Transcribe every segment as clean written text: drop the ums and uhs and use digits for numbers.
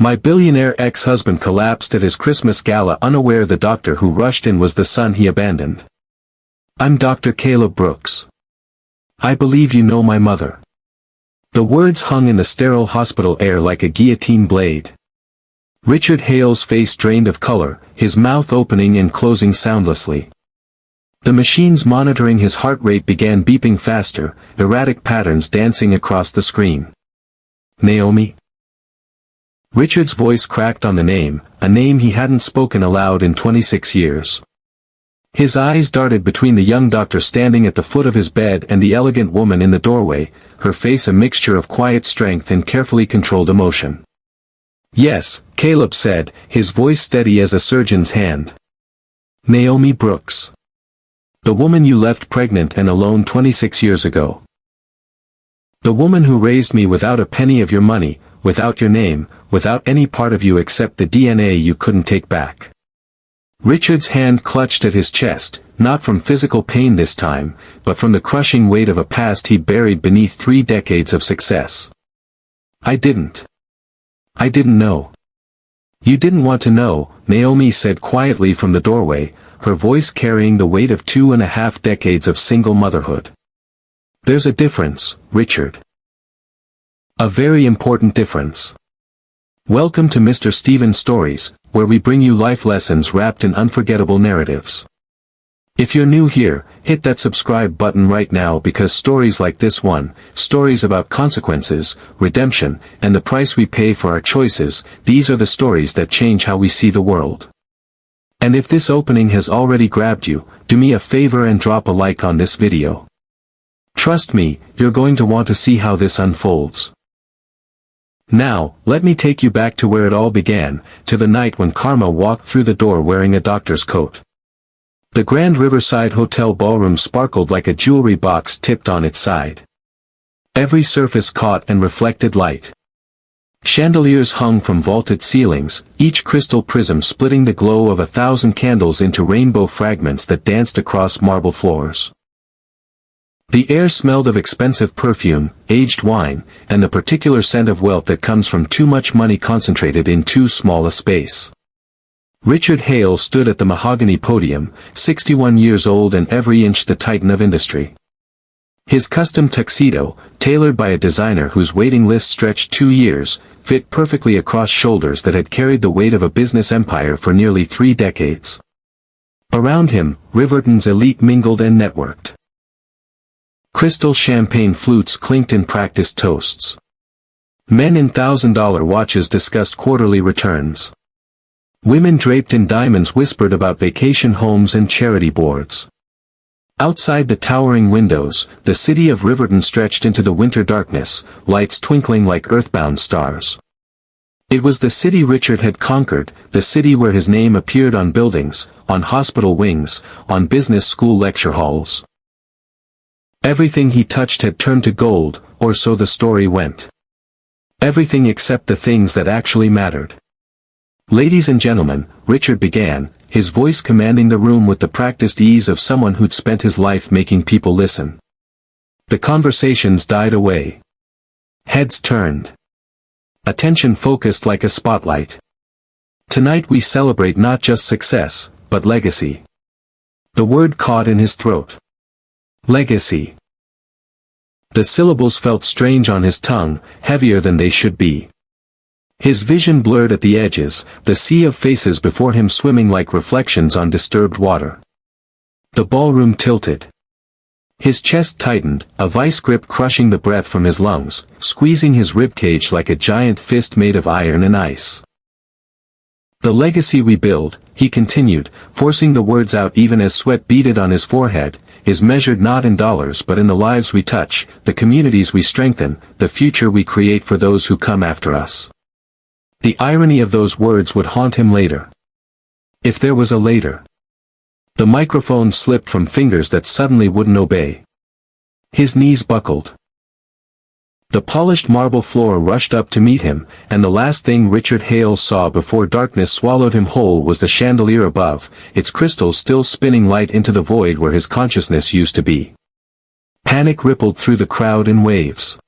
My billionaire ex-husband collapsed at his Christmas gala, unaware the doctor who rushed in was the son he abandoned. I'm Dr. Caleb Brooks. I believe you know my mother. The words hung in the sterile hospital air like a guillotine blade. Richard Hale's face drained of color, his mouth opening and closing soundlessly. The machines monitoring his heart rate began beeping faster, erratic patterns dancing across the screen. Naomi? Richard's voice cracked on the name, a name he hadn't spoken aloud in 26 years. His eyes darted between the young doctor standing at the foot of his bed and the elegant woman in the doorway, her face a mixture of quiet strength and carefully controlled emotion. Yes, Caleb said, his voice steady as a surgeon's hand. Naomi Brooks. The woman you left pregnant and alone 26 years ago. The woman who raised me without a penny of your money, without your name, without any part of you except the DNA you couldn't take back. Richard's hand clutched at his chest, not from physical pain this time, but from the crushing weight of a past he'd buried beneath 3 decades of success. I didn't know. You didn't want to know, Naomi said quietly from the doorway, her voice carrying the weight of 2.5 decades of single motherhood. There's a difference, Richard. A very important difference. Welcome to Mr. Stevens Stories, where we bring you life lessons wrapped in unforgettable narratives. If you're new here, hit that subscribe button right now because stories like this one, stories about consequences, redemption, and the price we pay for our choices, these are the stories that change how we see the world. And if this opening has already grabbed you, do me a favor and drop a like on this video. Trust me, you're going to want to see how this unfolds. Now, let me take you back to where it all began, to the night when Karma walked through the door wearing a doctor's coat. The Grand Riverside Hotel ballroom sparkled like a jewelry box tipped on its side. Every surface caught and reflected light. Chandeliers hung from vaulted ceilings, each crystal prism splitting the glow of 1,000 candles into rainbow fragments that danced across marble floors. The air smelled of expensive perfume, aged wine, and the particular scent of wealth that comes from too much money concentrated in too small a space. Richard Hale stood at the mahogany podium, 61 years old and every inch the titan of industry. His custom tuxedo, tailored by a designer whose waiting list stretched 2 years, fit perfectly across shoulders that had carried the weight of a business empire for nearly 3 decades. Around him, Riverton's elite mingled and networked. Crystal champagne flutes clinked in practiced toasts. Men in $1,000 watches discussed quarterly returns. Women draped in diamonds whispered about vacation homes and charity boards. Outside the towering windows, the city of Riverton stretched into the winter darkness, lights twinkling like earthbound stars. It was the city Richard had conquered, the city where his name appeared on buildings, on hospital wings, on business school lecture halls. Everything he touched had turned to gold, or so the story went. Everything except the things that actually mattered. Ladies and gentlemen, Richard began, his voice commanding the room with the practiced ease of someone who'd spent his life making people listen. The conversations died away. Heads turned. Attention focused like a spotlight. Tonight we celebrate not just success, but legacy. The word caught in his throat. Legacy. The syllables felt strange on his tongue, heavier than they should be. His vision blurred at the edges, the sea of faces before him swimming like reflections on disturbed water. The ballroom tilted. His chest tightened, a vice grip crushing the breath from his lungs, squeezing his ribcage like a giant fist made of iron and ice. The legacy we build, he continued, forcing the words out even as sweat beaded on his forehead, is measured not in dollars but in the lives we touch, the communities we strengthen, the future we create for those who come after us. The irony of those words would haunt him later. If there was a later. The microphone slipped from fingers that suddenly wouldn't obey. His knees buckled. The polished marble floor rushed up to meet him, and the last thing Richard Hale saw before darkness swallowed him whole was the chandelier above, its crystals still spinning light into the void where his consciousness used to be. Panic rippled through the crowd in waves.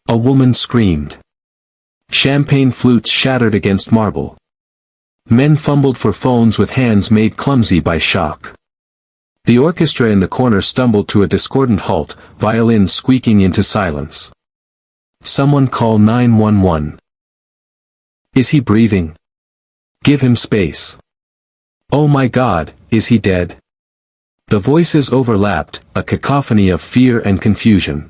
A woman screamed. Champagne flutes shattered against marble. Men fumbled for phones with hands made clumsy by shock. The orchestra in the corner stumbled to a discordant halt, violins squeaking into silence. Someone call 911. Is he breathing? Give him space. Oh my God, is he dead? The voices overlapped, a cacophony of fear and confusion.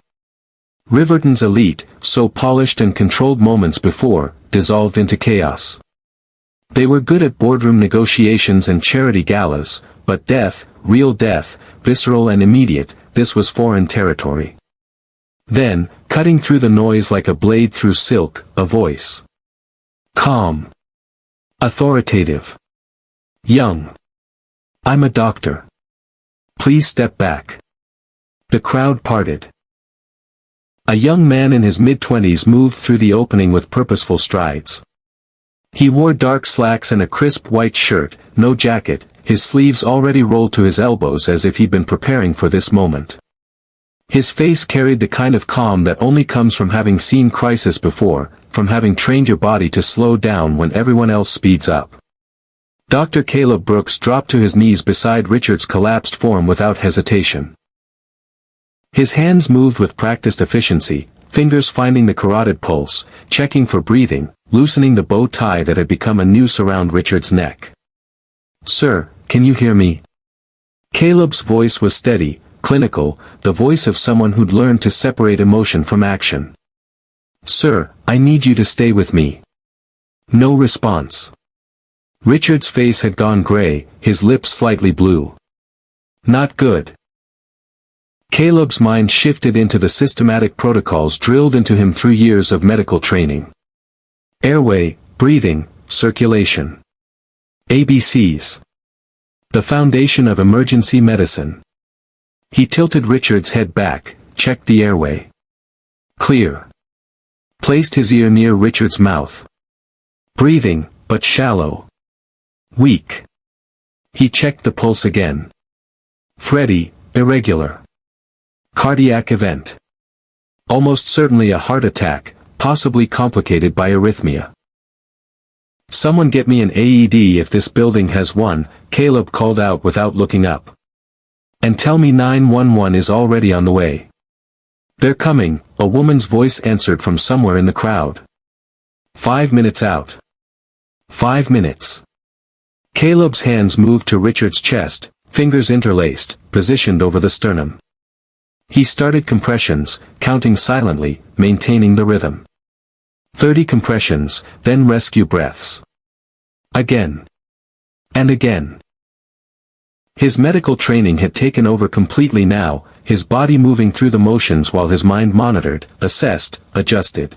Riverton's elite, so polished and controlled moments before, dissolved into chaos. They were good at boardroom negotiations and charity galas, but death, real death, visceral and immediate, this was foreign territory. Then, cutting through the noise like a blade through silk, a voice. Calm. Authoritative. Young. I'm a doctor. Please step back. The crowd parted. A young man in his mid-20s moved through the opening with purposeful strides. He wore dark slacks and a crisp white shirt, no jacket, his sleeves already rolled to his elbows as if he'd been preparing for this moment. His face carried the kind of calm that only comes from having seen crisis before, from having trained your body to slow down when everyone else speeds up. Dr. Caleb Brooks dropped to his knees beside Richard's collapsed form without hesitation. His hands moved with practiced efficiency, fingers finding the carotid pulse, checking for breathing, loosening the bow tie that had become a noose around Richard's neck. Sir, can you hear me? Caleb's voice was steady, clinical, the voice of someone who'd learned to separate emotion from action. Sir, I need you to stay with me. No response. Richard's face had gone gray, his lips slightly blue. Not good. Caleb's mind shifted into the systematic protocols drilled into him through years of medical training. Airway, breathing, circulation. ABCs. The foundation of emergency medicine. He tilted Richard's head back, checked the airway. Clear. Placed his ear near Richard's mouth. Breathing, but shallow. Weak. He checked the pulse again. Freddie, irregular. Cardiac event. Almost certainly a heart attack, possibly complicated by arrhythmia. Someone get me an AED if this building has one, Caleb called out without looking up. And tell me 911 is already on the way. They're coming, a woman's voice answered from somewhere in the crowd. 5 minutes out. 5 minutes. Caleb's hands moved to Richard's chest, fingers interlaced, positioned over the sternum. He started compressions, counting silently, maintaining the rhythm. 30 compressions, then rescue breaths. Again. And again. His medical training had taken over completely now, his body moving through the motions while his mind monitored, assessed, adjusted.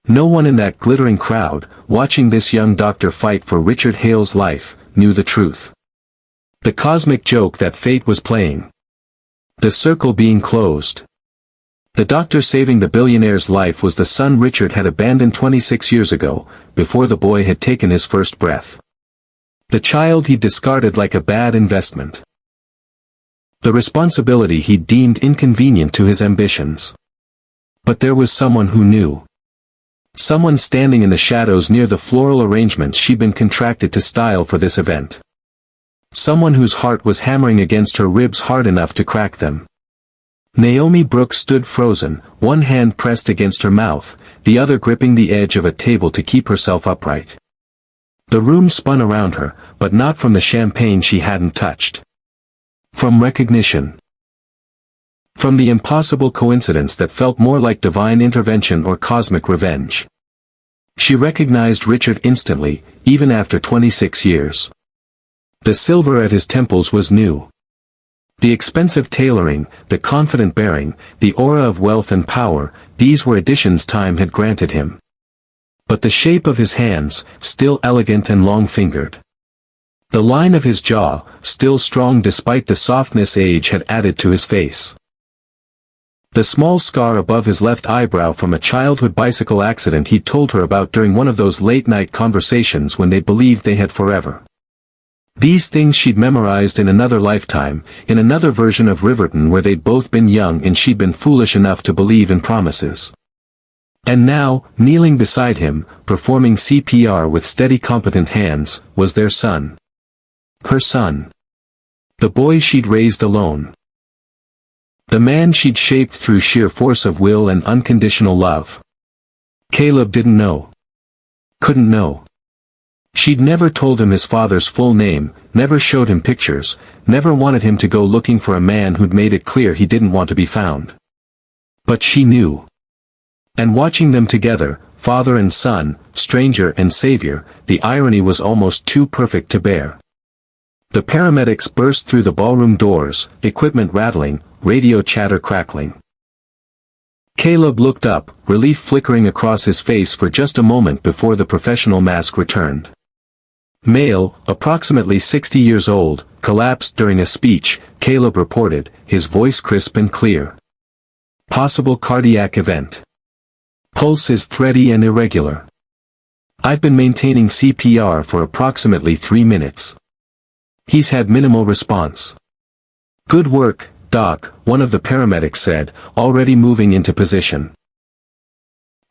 No one in that glittering crowd, watching this young doctor fight for Richard Hale's life, knew the truth. The cosmic joke that fate was playing. The circle being closed. The doctor saving the billionaire's life was the son Richard had abandoned 26 years ago, before the boy had taken his first breath. The child he'd discarded like a bad investment. The responsibility he'd deemed inconvenient to his ambitions. But there was someone who knew. Someone standing in the shadows near the floral arrangements she'd been contracted to style for this event. Someone whose heart was hammering against her ribs hard enough to crack them. Naomi Brooks stood frozen, one hand pressed against her mouth, the other gripping the edge of a table to keep herself upright. The room spun around her, but not from the champagne she hadn't touched. From recognition. From the impossible coincidence that felt more like divine intervention or cosmic revenge. She recognized Richard instantly, even after 26 years. The silver at his temples was new. The expensive tailoring, the confident bearing, the aura of wealth and power, these were additions time had granted him. But the shape of his hands, still elegant and long-fingered. The line of his jaw, still strong despite the softness age had added to his face. The small scar above his left eyebrow from a childhood bicycle accident he'd told her about during one of those late-night conversations when they believed they had forever. These things she'd memorized in another lifetime, in another version of Riverton where they'd both been young and she'd been foolish enough to believe in promises. And now, kneeling beside him, performing CPR with steady competent hands, was their son. Her son. The boy she'd raised alone. The man she'd shaped through sheer force of will and unconditional love. Caleb didn't know. Couldn't know. She'd never told him his father's full name, never showed him pictures, never wanted him to go looking for a man who'd made it clear he didn't want to be found. But she knew. And watching them together, father and son, stranger and savior, the irony was almost too perfect to bear. The paramedics burst through the ballroom doors, equipment rattling, radio chatter crackling. Caleb looked up, relief flickering across his face for just a moment before the professional mask returned. Male, approximately 60 years old, collapsed during a speech, Caleb reported, his voice crisp and clear. Possible cardiac event. Pulse is thready and irregular. I've been maintaining CPR for approximately 3 minutes. He's had minimal response. Good work, Doc, one of the paramedics said, already moving into position.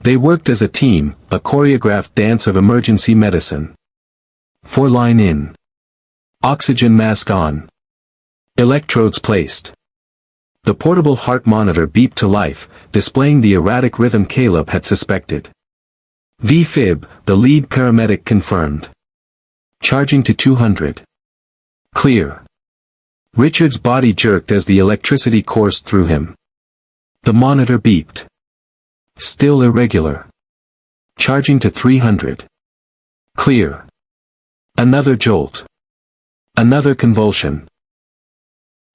They worked as a team, a choreographed dance of emergency medicine. 4-line in. Oxygen mask on. Electrodes placed. The portable heart monitor beeped to life, displaying the erratic rhythm Caleb had suspected. V-fib, the lead paramedic confirmed. Charging to 200. Clear. Richard's body jerked as the electricity coursed through him. The monitor beeped. Still irregular. Charging to 300. Clear. Another jolt. Another convulsion.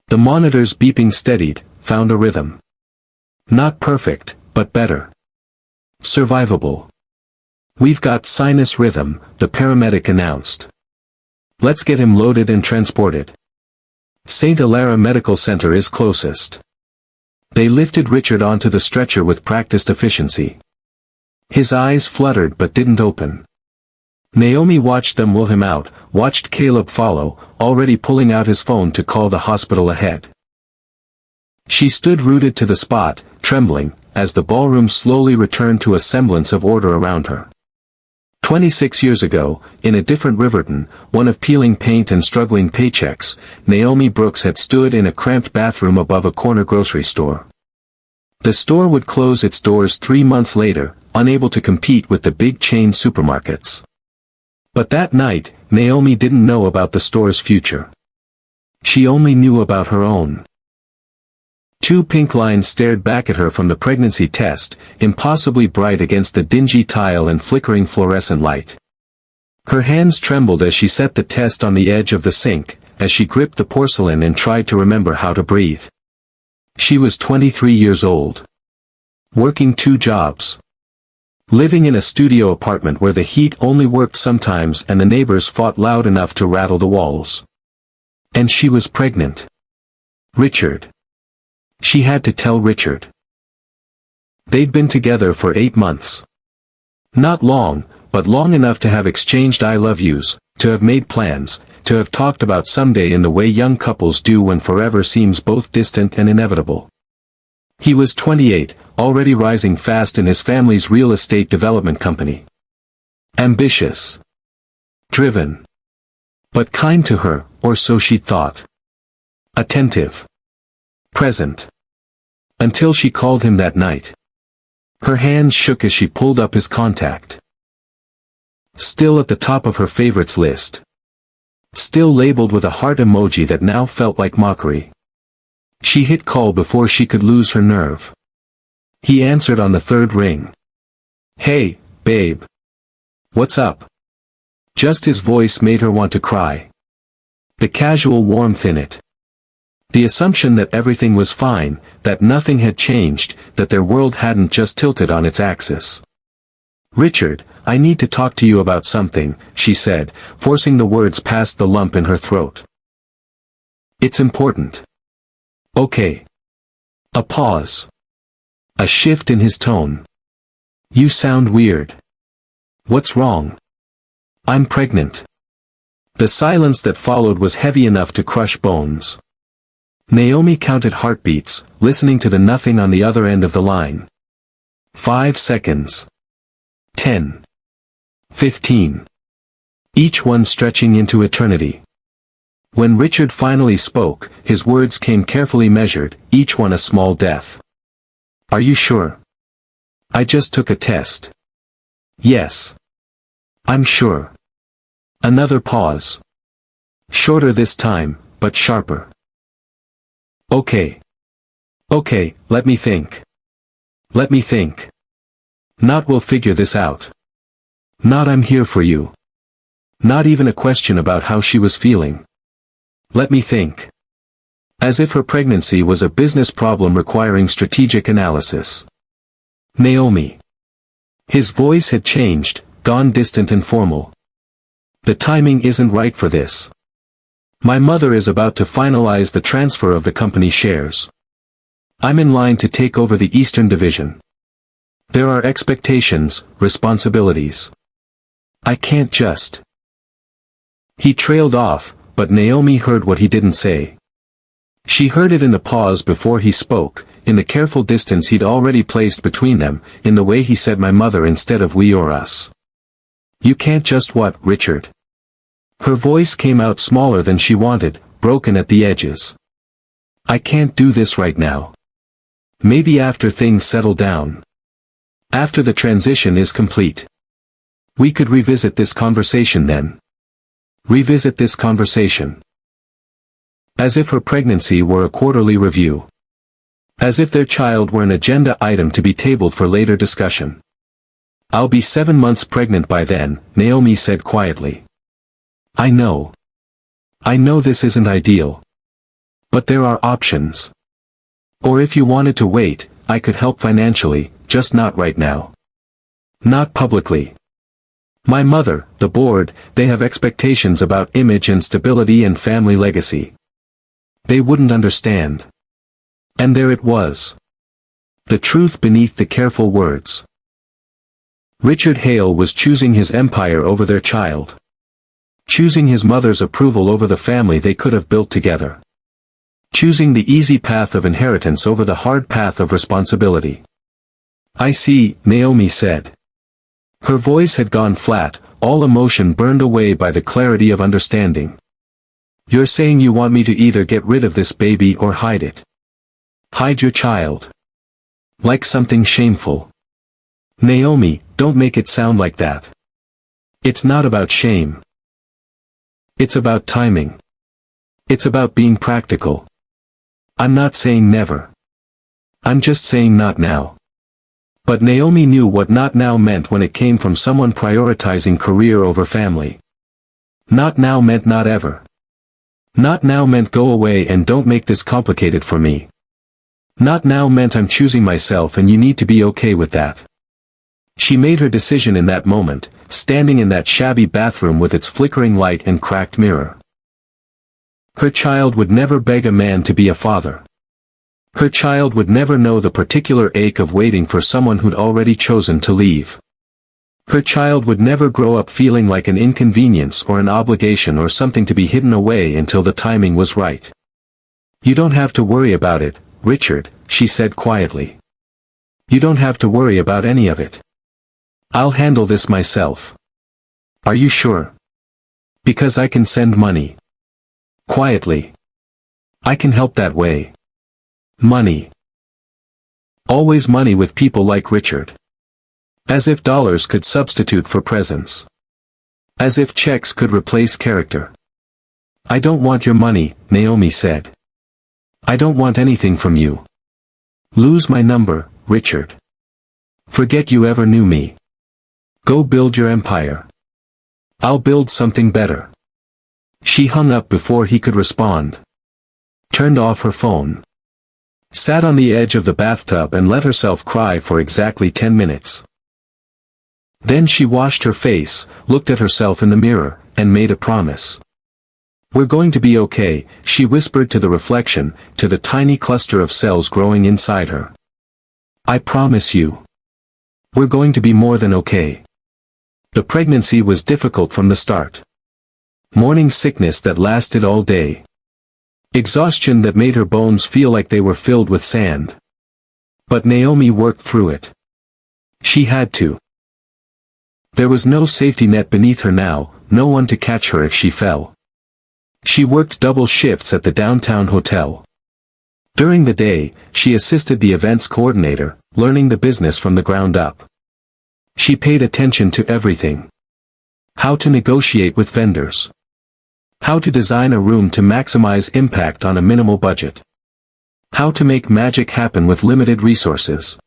The monitor's beeping steadied, found a rhythm. Not perfect, but better. Survivable. We've got sinus rhythm, the paramedic announced. Let's get him loaded and transported. St. Hilaire Medical Center is closest. They lifted Richard onto the stretcher with practiced efficiency. His eyes fluttered but didn't open. Naomi watched them wheel him out, watched Caleb follow, already pulling out his phone to call the hospital ahead. She stood rooted to the spot, trembling, as the ballroom slowly returned to a semblance of order around her. 26 years ago, in a different Riverton, one of peeling paint and struggling paychecks, Naomi Brooks had stood in a cramped bathroom above a corner grocery store. The store would close its doors 3 months later, unable to compete with the big chain supermarkets. But that night, Naomi didn't know about the store's future. She only knew about her own. 2 pink lines stared back at her from the pregnancy test, impossibly bright against the dingy tile and flickering fluorescent light. Her hands trembled as she set the test on the edge of the sink, as she gripped the porcelain and tried to remember how to breathe. She was 23 years old. Working 2 jobs. Living in a studio apartment where the heat only worked sometimes and the neighbors fought loud enough to rattle the walls. And she was pregnant. Richard. She had to tell Richard. They'd been together for 8 months. Not long, but long enough to have exchanged I love yous, to have made plans, to have talked about someday in the way young couples do when forever seems both distant and inevitable. He was 28, already rising fast in his family's real estate development company. Ambitious. Driven. But kind to her, or so she thought. Attentive. Present. Until she called him that night. Her hands shook as she pulled up his contact. Still at the top of her favorites list. Still labeled with a heart emoji that now felt like mockery. She hit call before she could lose her nerve. He answered on the 3rd ring. Hey, babe. What's up? Just his voice made her want to cry. The casual warmth in it. The assumption that everything was fine, that nothing had changed, that their world hadn't just tilted on its axis. Richard, I need to talk to you about something, she said, forcing the words past the lump in her throat. It's important. Okay. A pause. A shift in his tone. You sound weird. What's wrong? I'm pregnant. The silence that followed was heavy enough to crush bones. Naomi counted heartbeats, listening to the nothing on the other end of the line. 5 seconds. 10. 15. Each one stretching into eternity. When Richard finally spoke, his words came carefully measured, each one a small death. Are you sure? I just took a test. Yes. I'm sure. Another pause. Shorter this time, but sharper. Okay. Okay, let me think. Let me think. Not we'll figure this out. Not I'm here for you. Not even a question about how she was feeling. Let me think. As if her pregnancy was a business problem requiring strategic analysis. Naomi. His voice had changed, gone distant and formal. The timing isn't right for this. My mother is about to finalize the transfer of the company shares. I'm in line to take over the Eastern Division. There are expectations, responsibilities. I can't just. He trailed off, but Naomi heard what he didn't say. She heard it in the pause before he spoke, in the careful distance he'd already placed between them, in the way he said my mother instead of we or us. You can't just what, Richard? Her voice came out smaller than she wanted, broken at the edges. I can't do this right now. Maybe after things settle down. After the transition is complete. We could revisit this conversation then. Revisit this conversation. As if her pregnancy were a quarterly review. As if their child were an agenda item to be tabled for later discussion. I'll be 7 months pregnant by then, Naomi said quietly. I know. I know this isn't ideal. But there are options. Or if you wanted to wait, I could help financially, just not right now. Not publicly. My mother, the board, they have expectations about image and stability and family legacy. They wouldn't understand. And there it was. The truth beneath the careful words. Richard Hale was choosing his empire over their child. Choosing his mother's approval over the family they could have built together. Choosing the easy path of inheritance over the hard path of responsibility. I see, Naomi said. Her voice had gone flat, all emotion burned away by the clarity of understanding. You're saying you want me to either get rid of this baby or hide it. Hide your child. Like something shameful. Naomi, don't make it sound like that. It's not about shame. It's about timing. It's about being practical. I'm not saying never. I'm just saying not now. But Naomi knew what not now meant when it came from someone prioritizing career over family. Not now meant not ever. Not now meant go away and don't make this complicated for me. Not now meant I'm choosing myself and you need to be okay with that. She made her decision in that moment, standing in that shabby bathroom with its flickering light and cracked mirror. Her child would never beg a man to be a father. Her child would never know the particular ache of waiting for someone who'd already chosen to leave. Her child would never grow up feeling like an inconvenience or an obligation or something to be hidden away until the timing was right. You don't have to worry about it, Richard, she said quietly. You don't have to worry about any of it. I'll handle this myself. Are you sure? Because I can send money. Quietly. I can help that way. Money. Always money with people like Richard. As if dollars could substitute for presence. As if checks could replace character. I don't want your money, Naomi said. I don't want anything from you. Lose my number, Richard. Forget you ever knew me. Go build your empire. I'll build something better. She hung up before he could respond. Turned off her phone. Sat on the edge of the bathtub and let herself cry for exactly 10 minutes. Then she washed her face, looked at herself in the mirror, and made a promise. We're going to be okay, she whispered to the reflection, to the tiny cluster of cells growing inside her. I promise you. We're going to be more than okay. The pregnancy was difficult from the start. Morning sickness that lasted all day. Exhaustion that made her bones feel like they were filled with sand. But Naomi worked through it. She had to. There was no safety net beneath her now, no one to catch her if she fell. She worked double shifts at the downtown hotel. During the day, she assisted the events coordinator, learning the business from the ground up. She paid attention to everything. How to negotiate with vendors. How to design a room to maximize impact on a minimal budget. How to make magic happen with limited resources.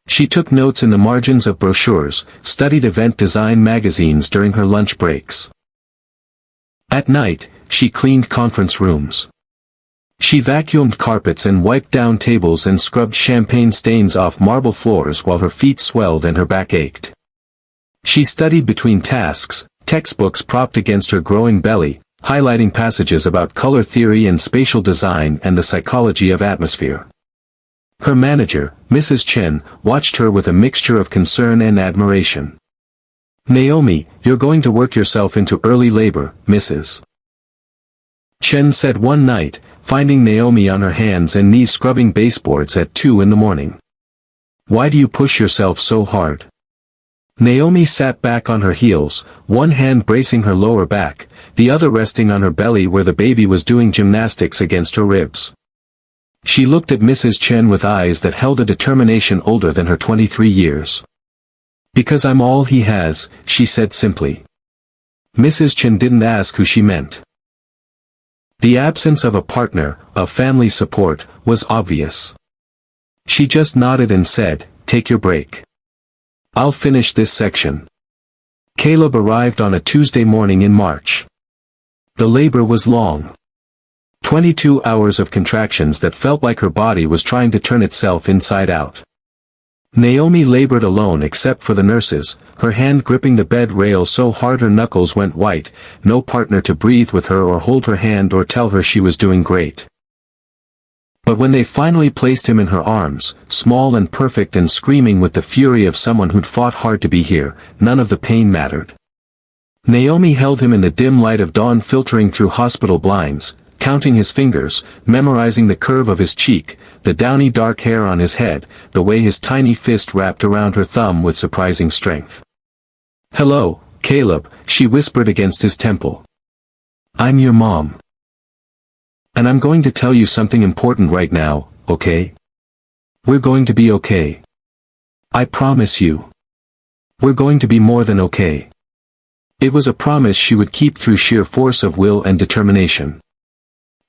She took notes in the margins of brochures, studied event design magazines during her lunch breaks. At night, she cleaned conference rooms. She vacuumed carpets and wiped down tables and scrubbed champagne stains off marble floors while her feet swelled and her back ached. She studied between tasks, textbooks propped against her growing belly, highlighting passages about color theory and spatial design and the psychology of atmosphere. Her manager, Mrs. Chen, watched her with a mixture of concern and admiration. "Naomi, you're going to work yourself into early labor, Mrs. Chen said one night, finding Naomi on her hands and knees scrubbing baseboards at 2 in the morning. "Why do you push yourself so hard?" Naomi sat back on her heels, one hand bracing her lower back, the other resting on her belly where the baby was doing gymnastics against her ribs. She looked at Mrs. Chen with eyes that held a determination older than her 23 years. "Because I'm all he has," she said simply. Mrs. Chen didn't ask who she meant. The absence of a partner, of family support, was obvious. She just nodded and said, "Take your break. I'll finish this section." Caleb arrived on a Tuesday morning in March. The labor was long. 22 hours of contractions that felt like her body was trying to turn itself inside out. Naomi labored alone except for the nurses, her hand gripping the bed rail so hard her knuckles went white, no partner to breathe with her or hold her hand or tell her she was doing great. But when they finally placed him in her arms, small and perfect and screaming with the fury of someone who'd fought hard to be here, none of the pain mattered. Naomi held him in the dim light of dawn filtering through hospital blinds, counting his fingers, memorizing the curve of his cheek, the downy dark hair on his head, the way his tiny fist wrapped around her thumb with surprising strength. "Hello, Caleb," she whispered against his temple. "I'm your mom. And I'm going to tell you something important right now, okay? We're going to be okay. I promise you. We're going to be more than okay." It was a promise she would keep through sheer force of will and determination.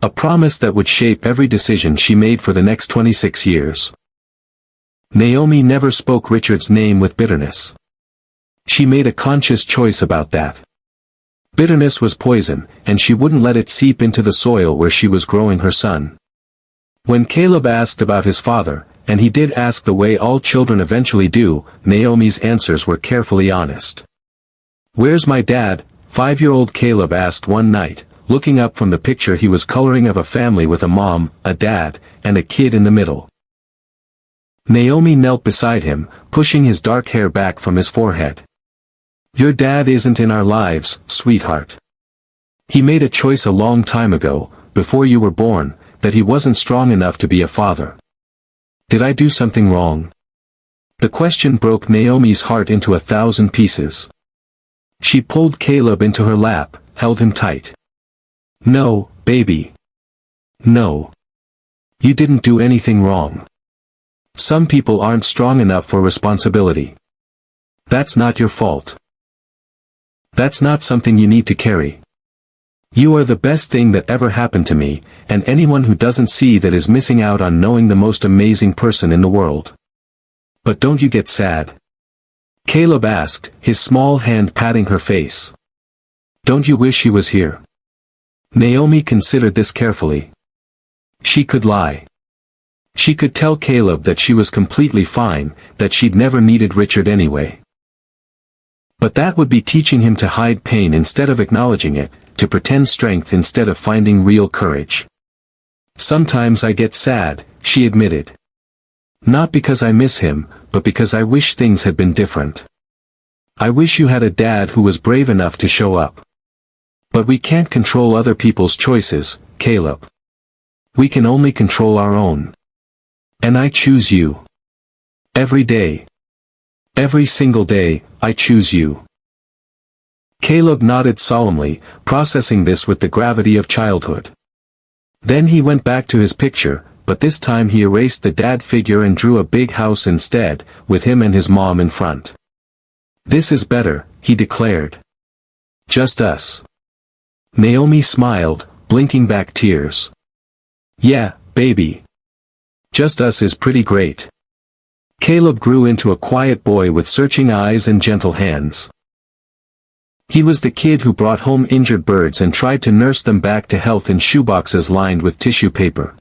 A promise that would shape every decision she made for the next 26 years. Naomi never spoke Richard's name with bitterness. She made a conscious choice about that. Bitterness was poison, and she wouldn't let it seep into the soil where she was growing her son. When Caleb asked about his father, and he did ask the way all children eventually do, Naomi's answers were carefully honest. "Where's my dad?" 5-year-old Caleb asked one night, looking up from the picture he was coloring of a family with a mom, a dad, and a kid in the middle. Naomi knelt beside him, pushing his dark hair back from his forehead. "Your dad isn't in our lives, sweetheart. He made a choice a long time ago, before you were born, that he wasn't strong enough to be a father. Did I do something wrong?" The question broke Naomi's heart into 1,000 pieces. She pulled Caleb into her lap, held him tight. "No, baby. No. You didn't do anything wrong. Some people aren't strong enough for responsibility. That's not your fault. That's not something you need to carry. You are the best thing that ever happened to me, and anyone who doesn't see that is missing out on knowing the most amazing person in the world. But don't you get sad?" Caleb asked, his small hand patting her face. "Don't you wish he was here?" Naomi considered this carefully. She could lie. She could tell Caleb that she was completely fine, that she'd never needed Richard anyway. But that would be teaching him to hide pain instead of acknowledging it, to pretend strength instead of finding real courage. "Sometimes I get sad," she admitted. "Not because I miss him, but because I wish things had been different. I wish you had a dad who was brave enough to show up. But we can't control other people's choices, Caleb. We can only control our own. And I choose you. Every day. Every single day, I choose you. Caleb nodded solemnly, processing this with the gravity of childhood. Then he went back to his picture, but this time he erased the dad figure and drew a big house instead, with him and his mom in front. "This is better," he declared. "Just us." Naomi smiled, blinking back tears. "Yeah, baby. Just us is pretty great." Caleb grew into a quiet boy with searching eyes and gentle hands. He was the kid who brought home injured birds and tried to nurse them back to health in shoeboxes lined with tissue paper.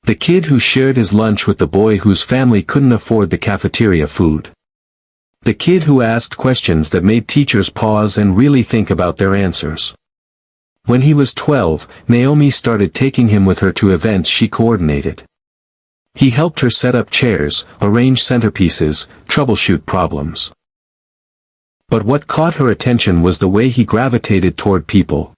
The kid who shared his lunch with the boy whose family couldn't afford the cafeteria food. The kid who asked questions that made teachers pause and really think about their answers. When he was 12, Naomi started taking him with her to events she coordinated. He helped her set up chairs, arrange centerpieces, troubleshoot problems. But what caught her attention was the way he gravitated toward people.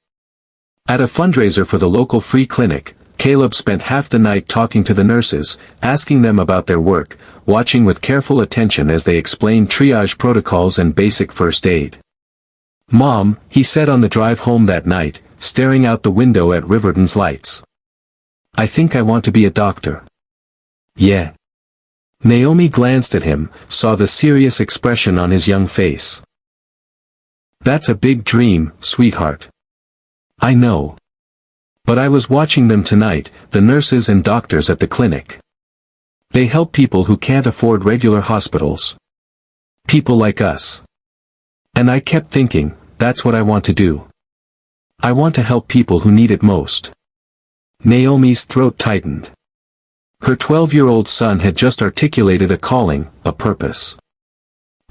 At a fundraiser for the local free clinic, Caleb spent half the night talking to the nurses, asking them about their work, watching with careful attention as they explained triage protocols and basic first aid. "Mom," he said on the drive home that night, staring out the window at Riverton's lights. "I think I want to be a doctor." "Yeah." Naomi glanced at him, saw the serious expression on his young face. "That's a big dream, sweetheart." "I know. But I was watching them tonight, the nurses and doctors at the clinic. They help people who can't afford regular hospitals. People like us. And I kept thinking, that's what I want to do. I want to help people who need it most." Naomi's throat tightened. Her 12-year-old son had just articulated a calling, a purpose.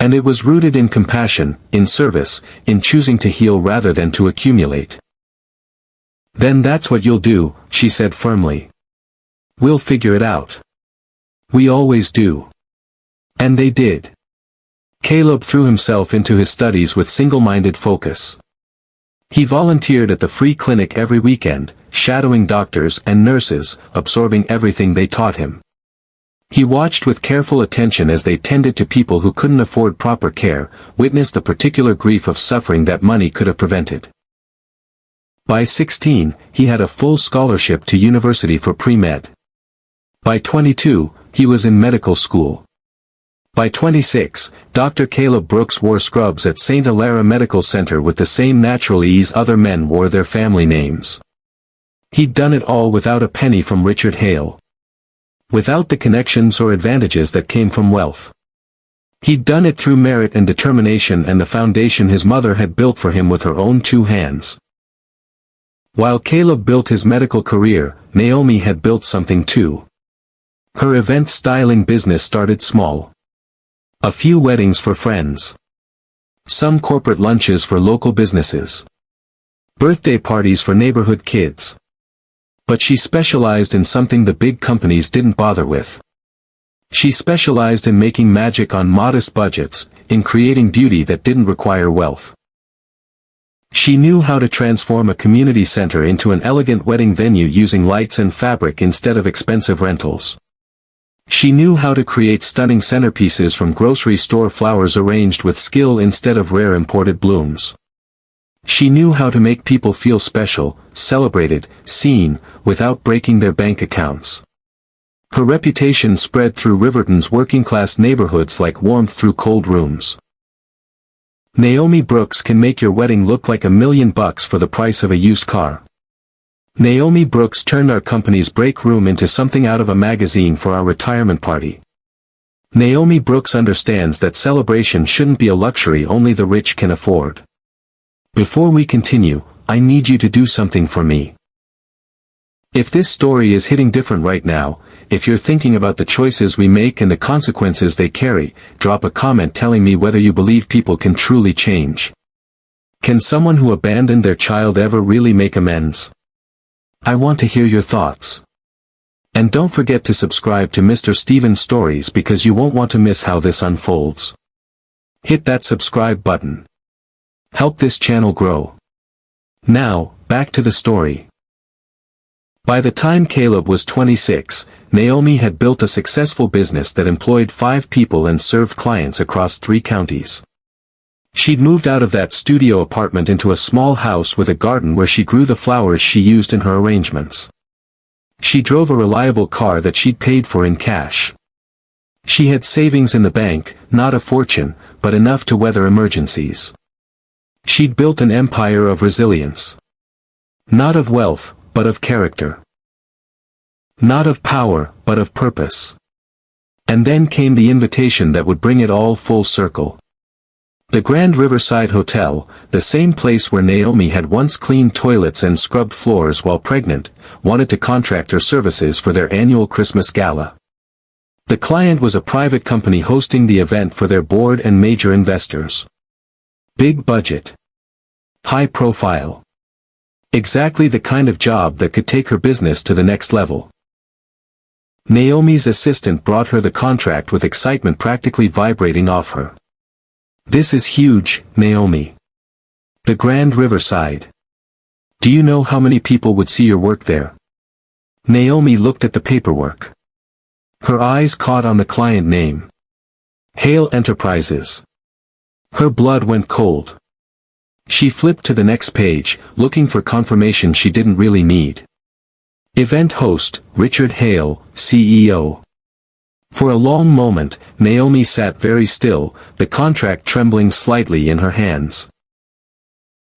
And it was rooted in compassion, in service, in choosing to heal rather than to accumulate. "Then that's what you'll do," she said firmly. "We'll figure it out. We always do." And they did. Caleb threw himself into his studies with single-minded focus. He volunteered at the free clinic every weekend, shadowing doctors and nurses, absorbing everything they taught him. He watched with careful attention as they tended to people who couldn't afford proper care, witnessed the particular grief of suffering that money could have prevented. By 16, he had a full scholarship to university for pre-med. By 22, he was in medical school. By 26, Dr. Caleb Brooks wore scrubs at St. Hilaire Medical Center with the same natural ease other men wore their family names. He'd done it all without a penny from Richard Hale. Without the connections or advantages that came from wealth. He'd done it through merit and determination and the foundation his mother had built for him with her own 2 hands. While Caleb built his medical career, Naomi had built something too. Her event styling business started small. A few weddings for friends. Some corporate lunches for local businesses. Birthday parties for neighborhood kids. But she specialized in something the big companies didn't bother with. She specialized in making magic on modest budgets, in creating beauty that didn't require wealth. She knew how to transform a community center into an elegant wedding venue using lights and fabric instead of expensive rentals. She knew how to create stunning centerpieces from grocery store flowers arranged with skill instead of rare imported blooms. She knew how to make people feel special, celebrated, seen, without breaking their bank accounts. Her reputation spread through Riverton's working-class neighborhoods like warmth through cold rooms. Naomi Brooks can make your wedding look like $1 million for the price of a used car. Naomi Brooks turned our company's break room into something out of a magazine for our retirement party. Naomi Brooks understands that celebration shouldn't be a luxury only the rich can afford. Before we continue, I need you to do something for me. If this story is hitting different right now, if you're thinking about the choices we make and the consequences they carry, drop a comment telling me whether you believe people can truly change. Can someone who abandoned their child ever really make amends? I want to hear your thoughts. And don't forget to subscribe to Mr. Steven's Stories because you won't want to miss how this unfolds. Hit that subscribe button. Help this channel grow. Now, back to the story. By the time Caleb was 26, Naomi had built a successful business that employed 5 people and served clients across 3 counties. She'd moved out of that studio apartment into a small house with a garden where she grew the flowers she used in her arrangements. She drove a reliable car that she'd paid for in cash. She had savings in the bank, not a fortune, but enough to weather emergencies. She'd built an empire of resilience. Not of wealth, but of character. Not of power, but of purpose. And then came the invitation that would bring it all full circle. The Grand Riverside Hotel, the same place where Naomi had once cleaned toilets and scrubbed floors while pregnant, wanted to contract her services for their annual Christmas gala. The client was a private company hosting the event for their board and major investors. Big budget. High profile. Exactly the kind of job that could take her business to the next level. Naomi's assistant brought her the contract with excitement practically vibrating off her. "This is huge, Naomi. The Grand Riverside. Do you know how many people would see your work there?" Naomi looked at the paperwork. Her eyes caught on the client name. Hale Enterprises. Her blood went cold. She flipped to the next page, looking for confirmation she didn't really need. Event host, Richard Hale, CEO. For a long moment, Naomi sat very still, the contract trembling slightly in her hands.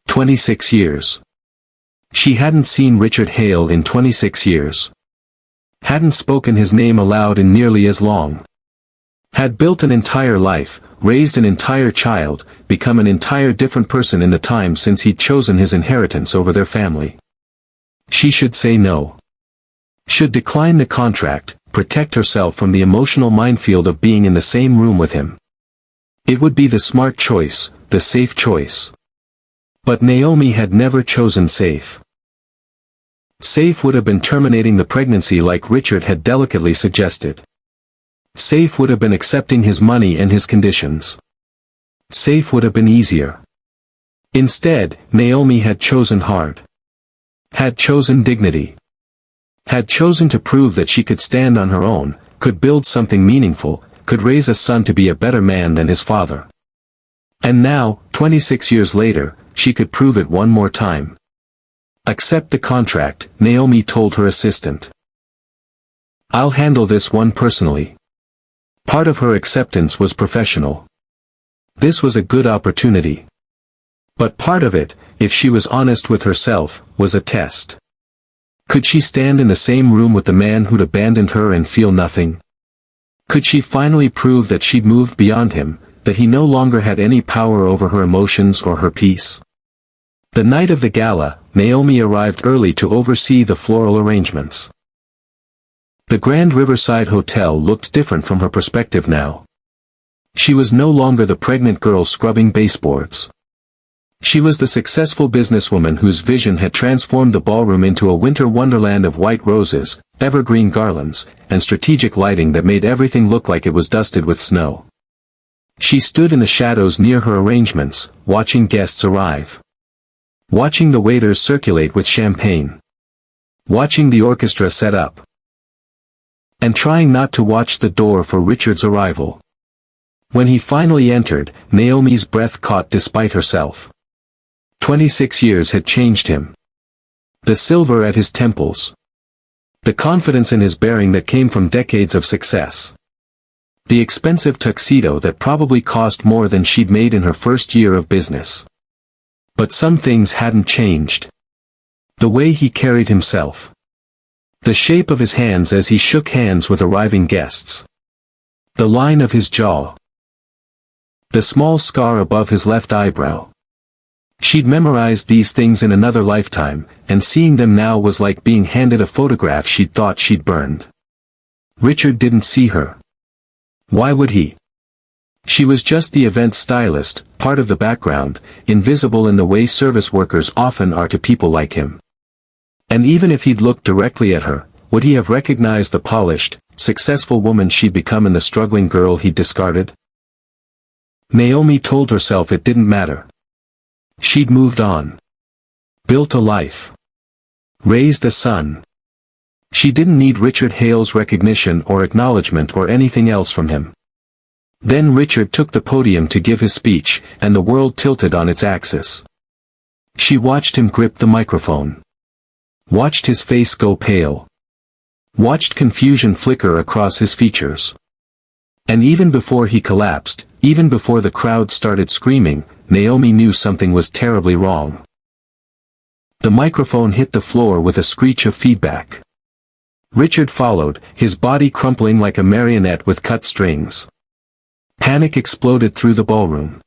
26 years. She hadn't seen Richard Hale in 26 years. Hadn't spoken his name aloud in nearly as long. Had built an entire life, raised an entire child, become an entire different person in the time since he'd chosen his inheritance over their family. She should say no. Should decline the contract, protect herself from the emotional minefield of being in the same room with him. It would be the smart choice, the safe choice. But Naomi had never chosen safe. Safe would have been terminating the pregnancy like Richard had delicately suggested. Safe would have been accepting his money and his conditions. Safe would have been easier. Instead, Naomi had chosen hard. Had chosen dignity. Had chosen to prove that she could stand on her own, could build something meaningful, could raise a son to be a better man than his father. And now, 26 years later, she could prove it one more time. "Accept the contract," Naomi told her assistant. "I'll handle this one personally." Part of her acceptance was professional. This was a good opportunity. But part of it, if she was honest with herself, was a test. Could she stand in the same room with the man who'd abandoned her and feel nothing? Could she finally prove that she'd moved beyond him, that he no longer had any power over her emotions or her peace? The night of the gala, Naomi arrived early to oversee the floral arrangements. The Grand Riverside Hotel looked different from her perspective now. She was no longer the pregnant girl scrubbing baseboards. She was the successful businesswoman whose vision had transformed the ballroom into a winter wonderland of white roses, evergreen garlands, and strategic lighting that made everything look like it was dusted with snow. She stood in the shadows near her arrangements, watching guests arrive. Watching the waiters circulate with champagne. Watching the orchestra set up. And trying not to watch the door for Richard's arrival. When he finally entered, Naomi's breath caught despite herself. 26 years had changed him. The silver at his temples. The confidence in his bearing that came from decades of success. The expensive tuxedo that probably cost more than she'd made in her first year of business. But some things hadn't changed. The way he carried himself. The shape of his hands as he shook hands with arriving guests. The line of his jaw. The small scar above his left eyebrow. She'd memorized these things in another lifetime, and seeing them now was like being handed a photograph she'd thought she'd burned. Richard didn't see her. Why would he? She was just the event stylist, part of the background, invisible in the way service workers often are to people like him. And even if he'd looked directly at her, would he have recognized the polished, successful woman she'd become in the struggling girl he'd discarded? Naomi told herself it didn't matter. She'd moved on. Built a life. Raised a son. She didn't need Richard Hale's recognition or acknowledgement or anything else from him. Then Richard took the podium to give his speech, and the world tilted on its axis. She watched him grip the microphone. Watched his face go pale. Watched confusion flicker across his features. And even before he collapsed, even before the crowd started screaming, Naomi knew something was terribly wrong. The microphone hit the floor with a screech of feedback. Richard followed, his body crumpling like a marionette with cut strings. Panic exploded through the ballroom.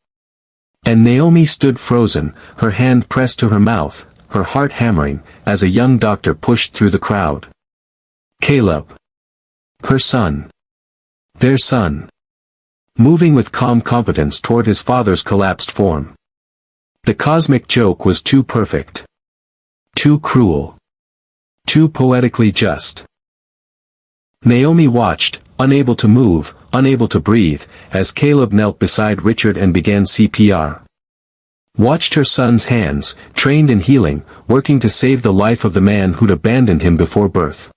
And Naomi stood frozen, her hand pressed to her mouth, her heart hammering, as a young doctor pushed through the crowd. Caleb. Her son. Their son. Moving with calm competence toward his father's collapsed form. The cosmic joke was too perfect. Too cruel. Too poetically just. Naomi watched, unable to move, unable to breathe, as Caleb knelt beside Richard and began CPR. Watched her son's hands, trained in healing, working to save the life of the man who'd abandoned him before birth.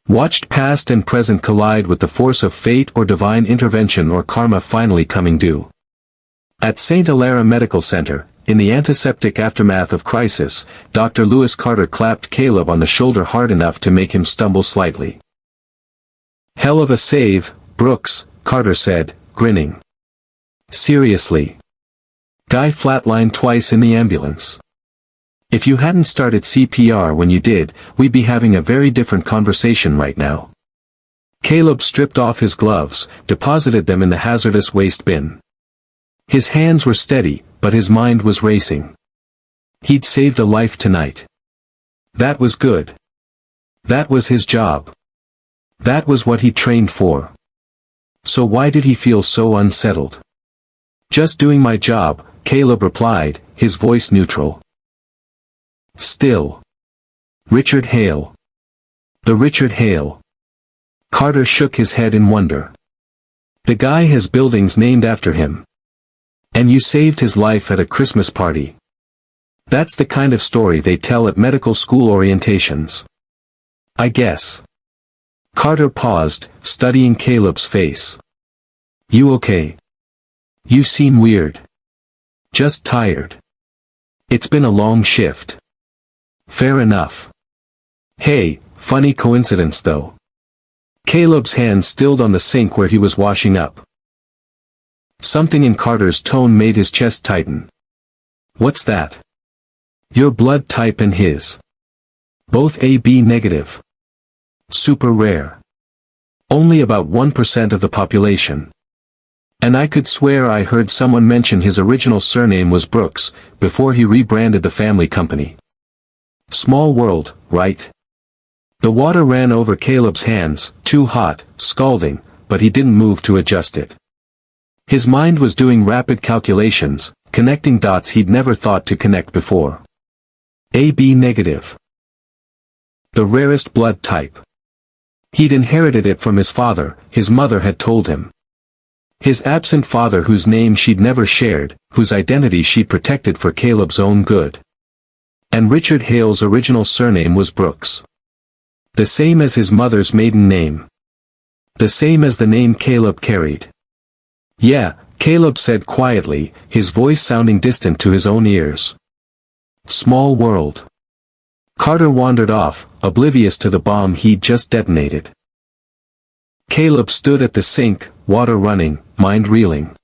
Watched past and present collide with the force of fate or divine intervention or karma finally coming due. At St. Hilaire Medical Center, in the antiseptic aftermath of crisis, Dr. Lewis Carter clapped Caleb on the shoulder hard enough to make him stumble slightly. "Hell of a save, Brooks," Carter said, grinning. "Seriously. Guy flatlined twice in the ambulance. If you hadn't started CPR when you did, we'd be having a very different conversation right now." Caleb stripped off his gloves, deposited them in the hazardous waste bin. His hands were steady, but his mind was racing. He'd saved a life tonight. That was good. That was his job. That was what he trained for. So why did he feel so unsettled? "Just doing my job," Caleb replied, his voice neutral. Still. Richard Hale. The Richard Hale. Carter shook his head in wonder. "The guy has buildings named after him. And you saved his life at a Christmas party. That's the kind of story they tell at medical school orientations. I guess." Carter paused, studying Caleb's face. "You okay? You seem weird. Just tired. It's been a long shift." "Fair enough. Hey, funny coincidence though." Caleb's hand stilled on the sink where he was washing up. Something in Carter's tone made his chest tighten. "What's that?" "Your blood type and his. Both AB negative. Super rare. Only about 1% of the population. And I could swear I heard someone mention his original surname was Brooks, before he rebranded the family company. Small world, right?" The water ran over Caleb's hands, too hot, scalding, but he didn't move to adjust it. His mind was doing rapid calculations, connecting dots he'd never thought to connect before. AB negative. The rarest blood type. He'd inherited it from his father, his mother had told him. His absent father whose name she'd never shared, whose identity she'd protected for Caleb's own good. And Richard Hale's original surname was Brooks. The same as his mother's maiden name. The same as the name Caleb carried. "Yeah," Caleb said quietly, his voice sounding distant to his own ears. "Small world." Carter wandered off, oblivious to the bomb he'd just detonated. Caleb stood at the sink, water running, mind reeling.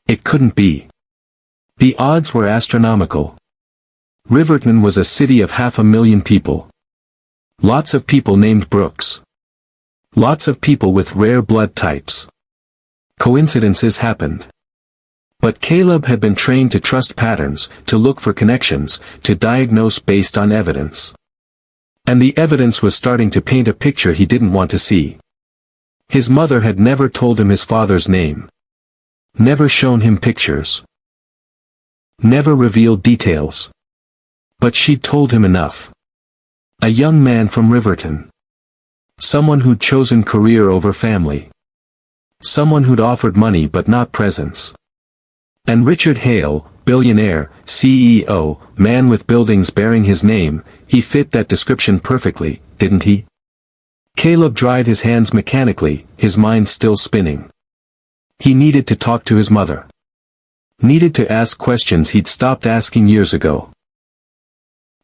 It couldn't be. The odds were astronomical. Riverton was a city of 500,000 people. Lots of people named Brooks. Lots of people with rare blood types. Coincidences happened. But Caleb had been trained to trust patterns, to look for connections, to diagnose based on evidence. And the evidence was starting to paint a picture he didn't want to see. His mother had never told him his father's name. Never shown him pictures. Never revealed details. But she'd told him enough. A young man from Riverton. Someone who'd chosen career over family. Someone who'd offered money but not presence. And Richard Hale, billionaire, CEO, man with buildings bearing his name, he fit that description perfectly, didn't he? Caleb dried his hands mechanically, his mind still spinning. He needed to talk to his mother. Needed to ask questions he'd stopped asking years ago.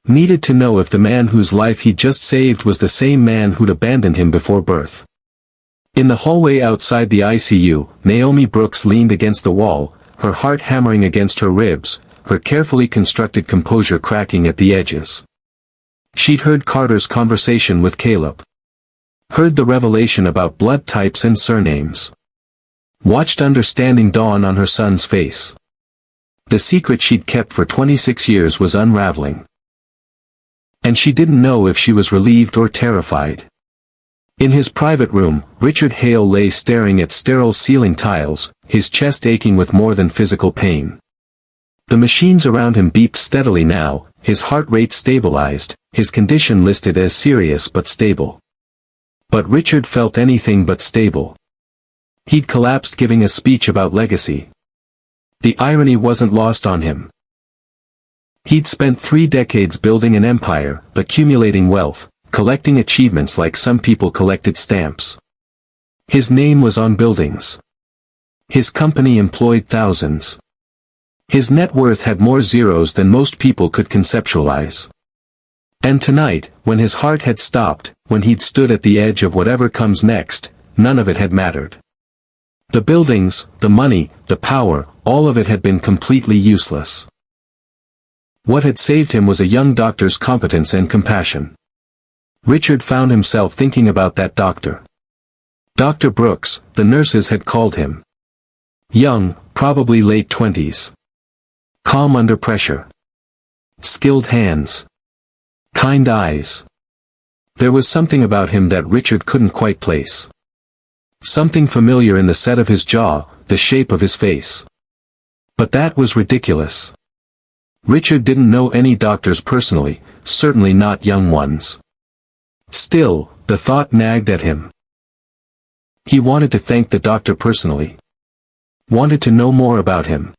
Needed to know if the man whose life he'd just saved was the same man who'd abandoned him before birth. In the hallway outside the ICU, Naomi Brooks leaned against the wall, her heart hammering against her ribs, her carefully constructed composure cracking at the edges. She'd heard Carter's conversation with Caleb. Heard the revelation about blood types and surnames. Watched understanding dawn on her son's face. The secret she'd kept for 26 years was unraveling. And she didn't know if she was relieved or terrified. In his private room, Richard Hale lay staring at sterile ceiling tiles, his chest aching with more than physical pain. The machines around him beeped steadily now, his heart rate stabilized, his condition listed as serious but stable. But Richard felt anything but stable. He'd collapsed giving a speech about legacy. The irony wasn't lost on him. He'd spent 3 decades building an empire, accumulating wealth, collecting achievements like some people collected stamps. His name was on buildings. His company employed thousands. His net worth had more zeros than most people could conceptualize. And tonight, when his heart had stopped, when he'd stood at the edge of whatever comes next, none of it had mattered. The buildings, the money, the power, all of it had been completely useless. What had saved him was a young doctor's competence and compassion. Richard found himself thinking about that doctor. Dr. Brooks, the nurses had called him. Young, probably late 20s. Calm under pressure. Skilled hands. Kind eyes. There was something about him that Richard couldn't quite place. Something familiar in the set of his jaw, the shape of his face. But that was ridiculous. Richard didn't know any doctors personally, certainly not young ones. Still, the thought nagged at him. He wanted to thank the doctor personally. Wanted to know more about him.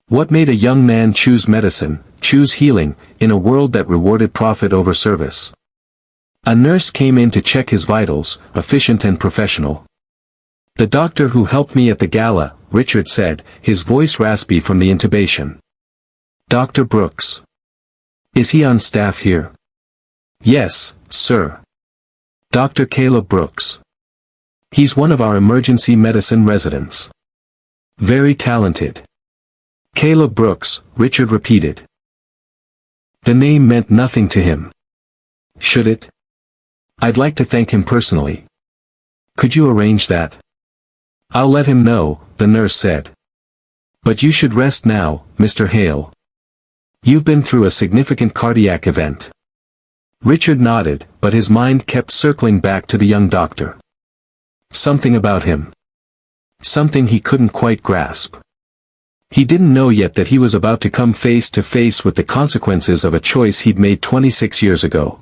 What made a young man choose medicine, choose healing, in a world that rewarded profit over service? A nurse came in to check his vitals, efficient and professional. The doctor who helped me at the gala, Richard said, his voice raspy from the intubation. Dr. Brooks. Is he on staff here? Yes, sir. Dr. Caleb Brooks. He's one of our emergency medicine residents. Very talented. Caleb Brooks, Richard repeated. The name meant nothing to him. Should it? I'd like to thank him personally. Could you arrange that? I'll let him know, the nurse said. But you should rest now, Mr. Hale. You've been through a significant cardiac event. Richard nodded, but his mind kept circling back to the young doctor. Something about him. Something he couldn't quite grasp. He didn't know yet that he was about to come face to face with the consequences of a choice he'd made 26 years ago.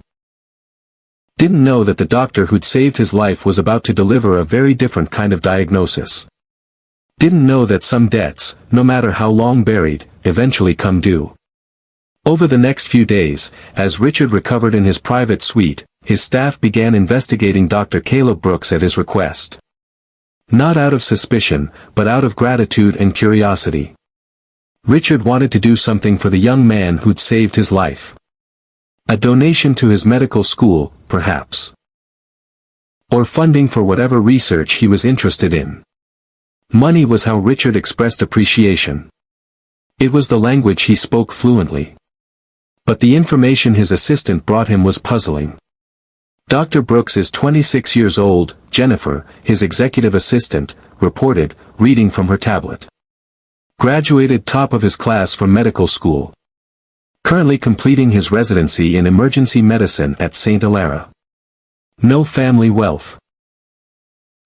Didn't know that the doctor who'd saved his life was about to deliver a very different kind of diagnosis. Didn't know that some debts, no matter how long buried, eventually come due. Over the next few days, as Richard recovered in his private suite, his staff began investigating Dr. Caleb Brooks at his request. Not out of suspicion, but out of gratitude and curiosity. Richard wanted to do something for the young man who'd saved his life. A donation to his medical school, perhaps. Or funding for whatever research he was interested in. Money was how Richard expressed appreciation. It was the language he spoke fluently. But the information his assistant brought him was puzzling. Dr. Brooks is 26 years old, Jennifer, his executive assistant, reported, reading from her tablet. Graduated top of his class from medical school. Currently completing his residency in emergency medicine at St. Hilaire. No family wealth.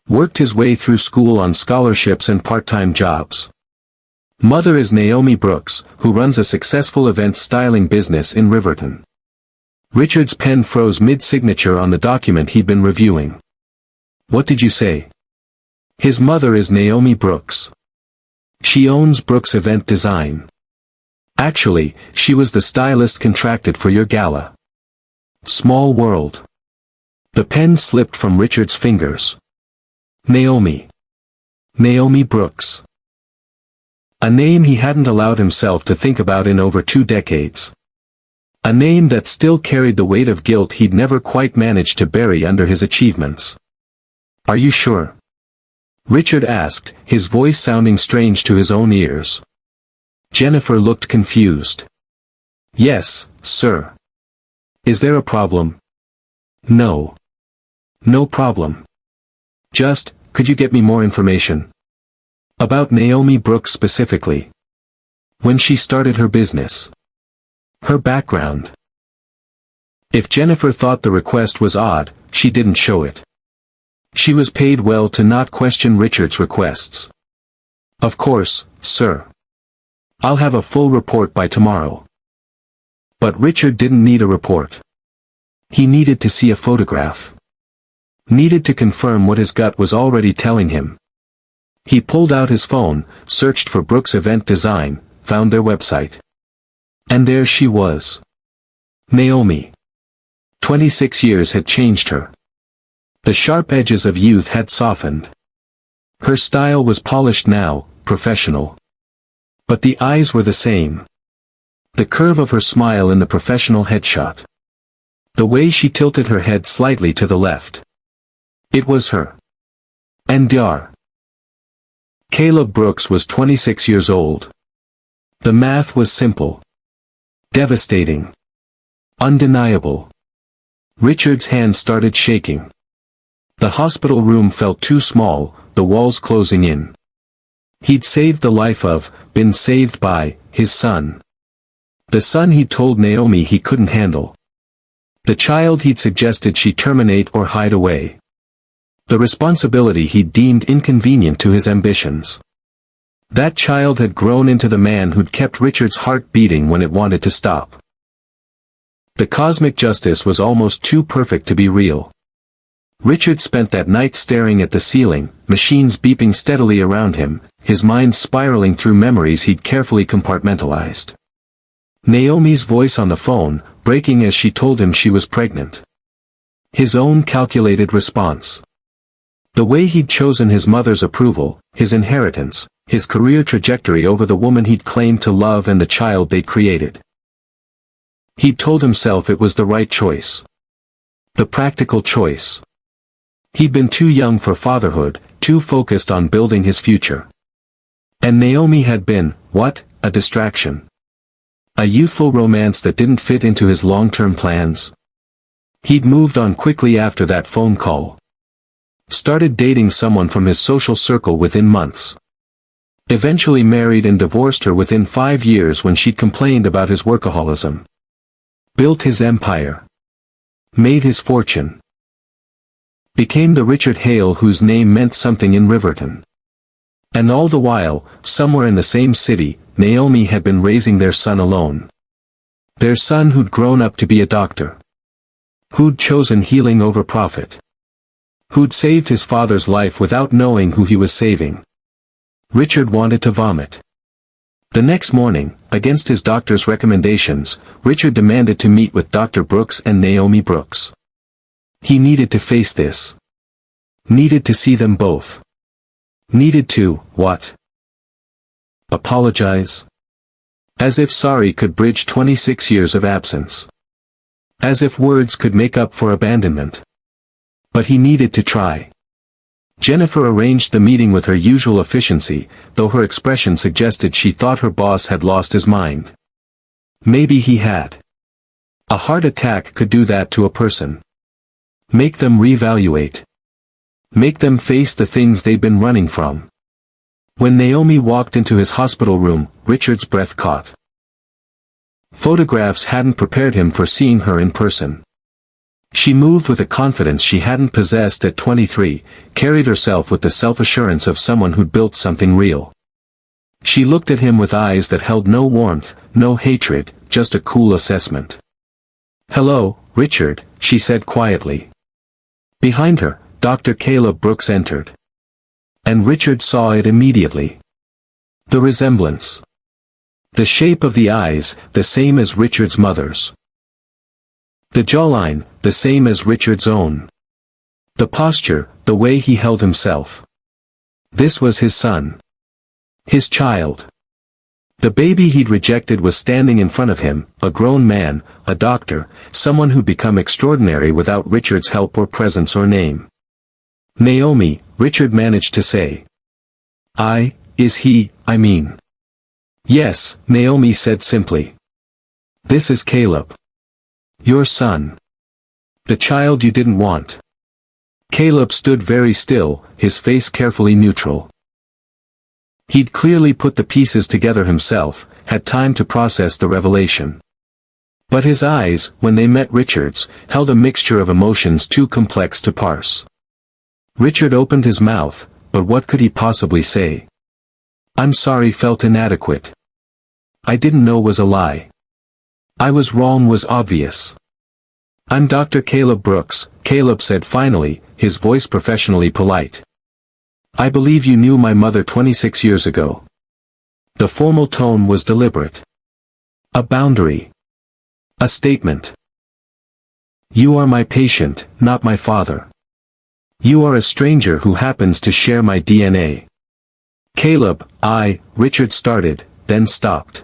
Worked his way through school on scholarships and part-time jobs. Mother is Naomi Brooks, who runs a successful event styling business in Riverton. Richard's pen froze mid-signature on the document he'd been reviewing. What did you say? His mother is Naomi Brooks. She owns Brooks Event Design. Actually, she was the stylist contracted for your gala. Small world. The pen slipped from Richard's fingers. Naomi. Naomi Brooks. A name he hadn't allowed himself to think about in over 2 decades. A name that still carried the weight of guilt he'd never quite managed to bury under his achievements. "Are you sure?" Richard asked, his voice sounding strange to his own ears. Jennifer looked confused. "Yes, sir." "Is there a problem?" "No. No problem. Just, could you get me more information? About Naomi Brooks specifically. When she started her business. Her background." If Jennifer thought the request was odd, she didn't show it. She was paid well to not question Richard's requests. "Of course, sir. I'll have a full report by tomorrow." But Richard didn't need a report. He needed to see a photograph. Needed to confirm what his gut was already telling him. He pulled out his phone, searched for Brooks Event Design, found their website. And there she was. Naomi. 26 years had changed her. The sharp edges of youth had softened. Her style was polished now, professional. But the eyes were the same. The curve of her smile in the professional headshot. The way she tilted her head slightly to the left. It was her. Ndr. Caleb Brooks was 26 years old. The math was simple. Devastating. Undeniable. Richard's hand started shaking. The hospital room felt too small, the walls closing in. He'd saved the life of, been saved by, his son. The son he'd told Naomi he couldn't handle. The child he'd suggested she terminate or hide away. The responsibility he'd deemed inconvenient to his ambitions. That child had grown into the man who'd kept Richard's heart beating when it wanted to stop. The cosmic justice was almost too perfect to be real. Richard spent that night staring at the ceiling, machines beeping steadily around him, his mind spiraling through memories he'd carefully compartmentalized. Naomi's voice on the phone, breaking as she told him she was pregnant. His own calculated response. The way he'd chosen his mother's approval, his inheritance, his career trajectory over the woman he'd claimed to love and the child they'd created. He'd told himself it was the right choice. The practical choice. He'd been too young for fatherhood, too focused on building his future. And Naomi had been, what, a distraction. A youthful romance that didn't fit into his long-term plans. He'd moved on quickly after that phone call. Started dating someone from his social circle within months. Eventually married and divorced her within 5 years when she'd complained about his workaholism. Built his empire. Made his fortune. Became the Richard Hale whose name meant something in Riverton. And all the while, somewhere in the same city, Naomi had been raising their son alone. Their son who'd grown up to be a doctor. Who'd chosen healing over profit. Who'd saved his father's life without knowing who he was saving. Richard wanted to vomit. The next morning, against his doctor's recommendations, Richard demanded to meet with Dr. Brooks and Naomi Brooks. He needed to face this. Needed to see them both. Needed to, what? Apologize? As if sorry could bridge 26 years of absence. As if words could make up for abandonment. But he needed to try. Jennifer arranged the meeting with her usual efficiency, though her expression suggested she thought her boss had lost his mind. Maybe he had. A heart attack could do that to a person. Make them reevaluate. Make them face the things they'd been running from. When Naomi walked into his hospital room, Richard's breath caught. Photographs hadn't prepared him for seeing her in person. She moved with a confidence she hadn't possessed at 23, carried herself with the self-assurance of someone who'd built something real. She looked at him with eyes that held no warmth, no hatred, just a cool assessment. "Hello, Richard," she said quietly. Behind her, Dr. Caleb Brooks entered. And Richard saw it immediately. The resemblance. The shape of the eyes, the same as Richard's mother's. The jawline, the same as Richard's own. The posture, the way he held himself. This was his son. His child. The baby he'd rejected was standing in front of him, a grown man, a doctor, someone who'd become extraordinary without Richard's help or presence or name. Naomi, Richard managed to say. I mean. Yes, Naomi said simply. This is Caleb. Your son. The child you didn't want. Caleb stood very still, his face carefully neutral. He'd clearly put the pieces together himself, had time to process the revelation. But his eyes, when they met Richard's, held a mixture of emotions too complex to parse. Richard opened his mouth, but what could he possibly say? I'm sorry felt inadequate. I didn't know was a lie. I was wrong was obvious. I'm Dr. Caleb Brooks, Caleb said finally, his voice professionally polite. I believe you knew my mother 26 years ago. The formal tone was deliberate. A boundary. A statement. You are my patient, not my father. You are a stranger who happens to share my DNA. Caleb, Richard started, then stopped.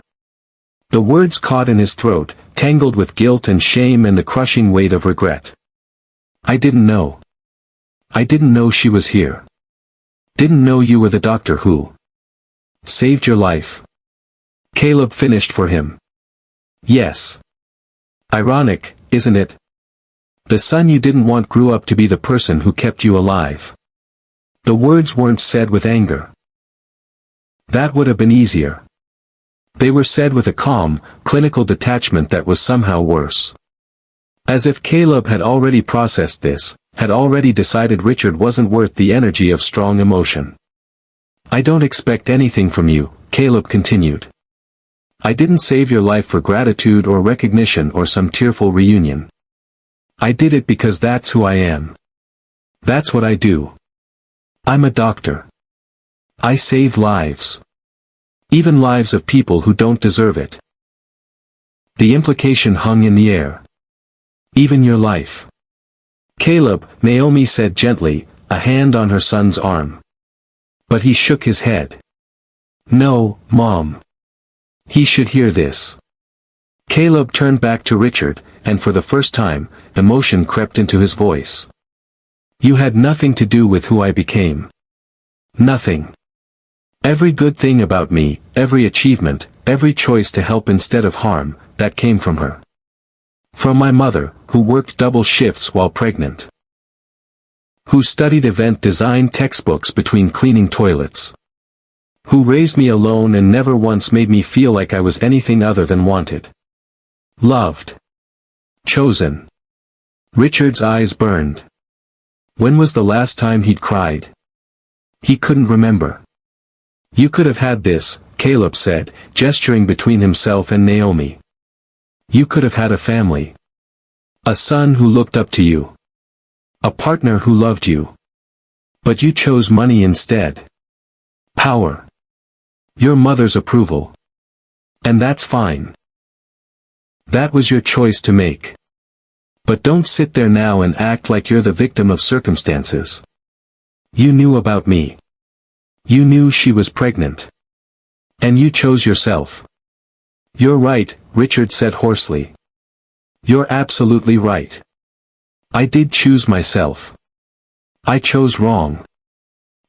The words caught in his throat, tangled with guilt and shame and the crushing weight of regret. I didn't know. I didn't know she was here. Didn't know you were the doctor who saved your life. Caleb finished for him. Yes. Ironic, isn't it? The son you didn't want grew up to be the person who kept you alive. The words weren't said with anger. That would have been easier. They were said with a calm, clinical detachment that was somehow worse. As if Caleb had already processed this, had already decided Richard wasn't worth the energy of strong emotion. I don't expect anything from you, Caleb continued. I didn't save your life for gratitude or recognition or some tearful reunion. I did it because that's who I am. That's what I do. I'm a doctor. I save lives. Even lives of people who don't deserve it. The implication hung in the air. Even your life. Caleb, Naomi said gently, a hand on her son's arm. But he shook his head. No, Mom. He should hear this. Caleb turned back to Richard, and for the first time, emotion crept into his voice. You had nothing to do with who I became. Nothing. Every good thing about me, every achievement, every choice to help instead of harm, that came from her. From my mother, who worked double shifts while pregnant. Who studied event design textbooks between cleaning toilets. Who raised me alone and never once made me feel like I was anything other than wanted. Loved. Chosen. Richard's eyes burned. When was the last time he'd cried? He couldn't remember. You could have had this, Caleb said, gesturing between himself and Naomi. You could have had a family. A son who looked up to you. A partner who loved you. But you chose money instead. Power. Your mother's approval. And that's fine. That was your choice to make. But don't sit there now and act like you're the victim of circumstances. You knew about me. You knew she was pregnant. And you chose yourself. You're right, Richard said hoarsely. You're absolutely right. I did choose myself. I chose wrong.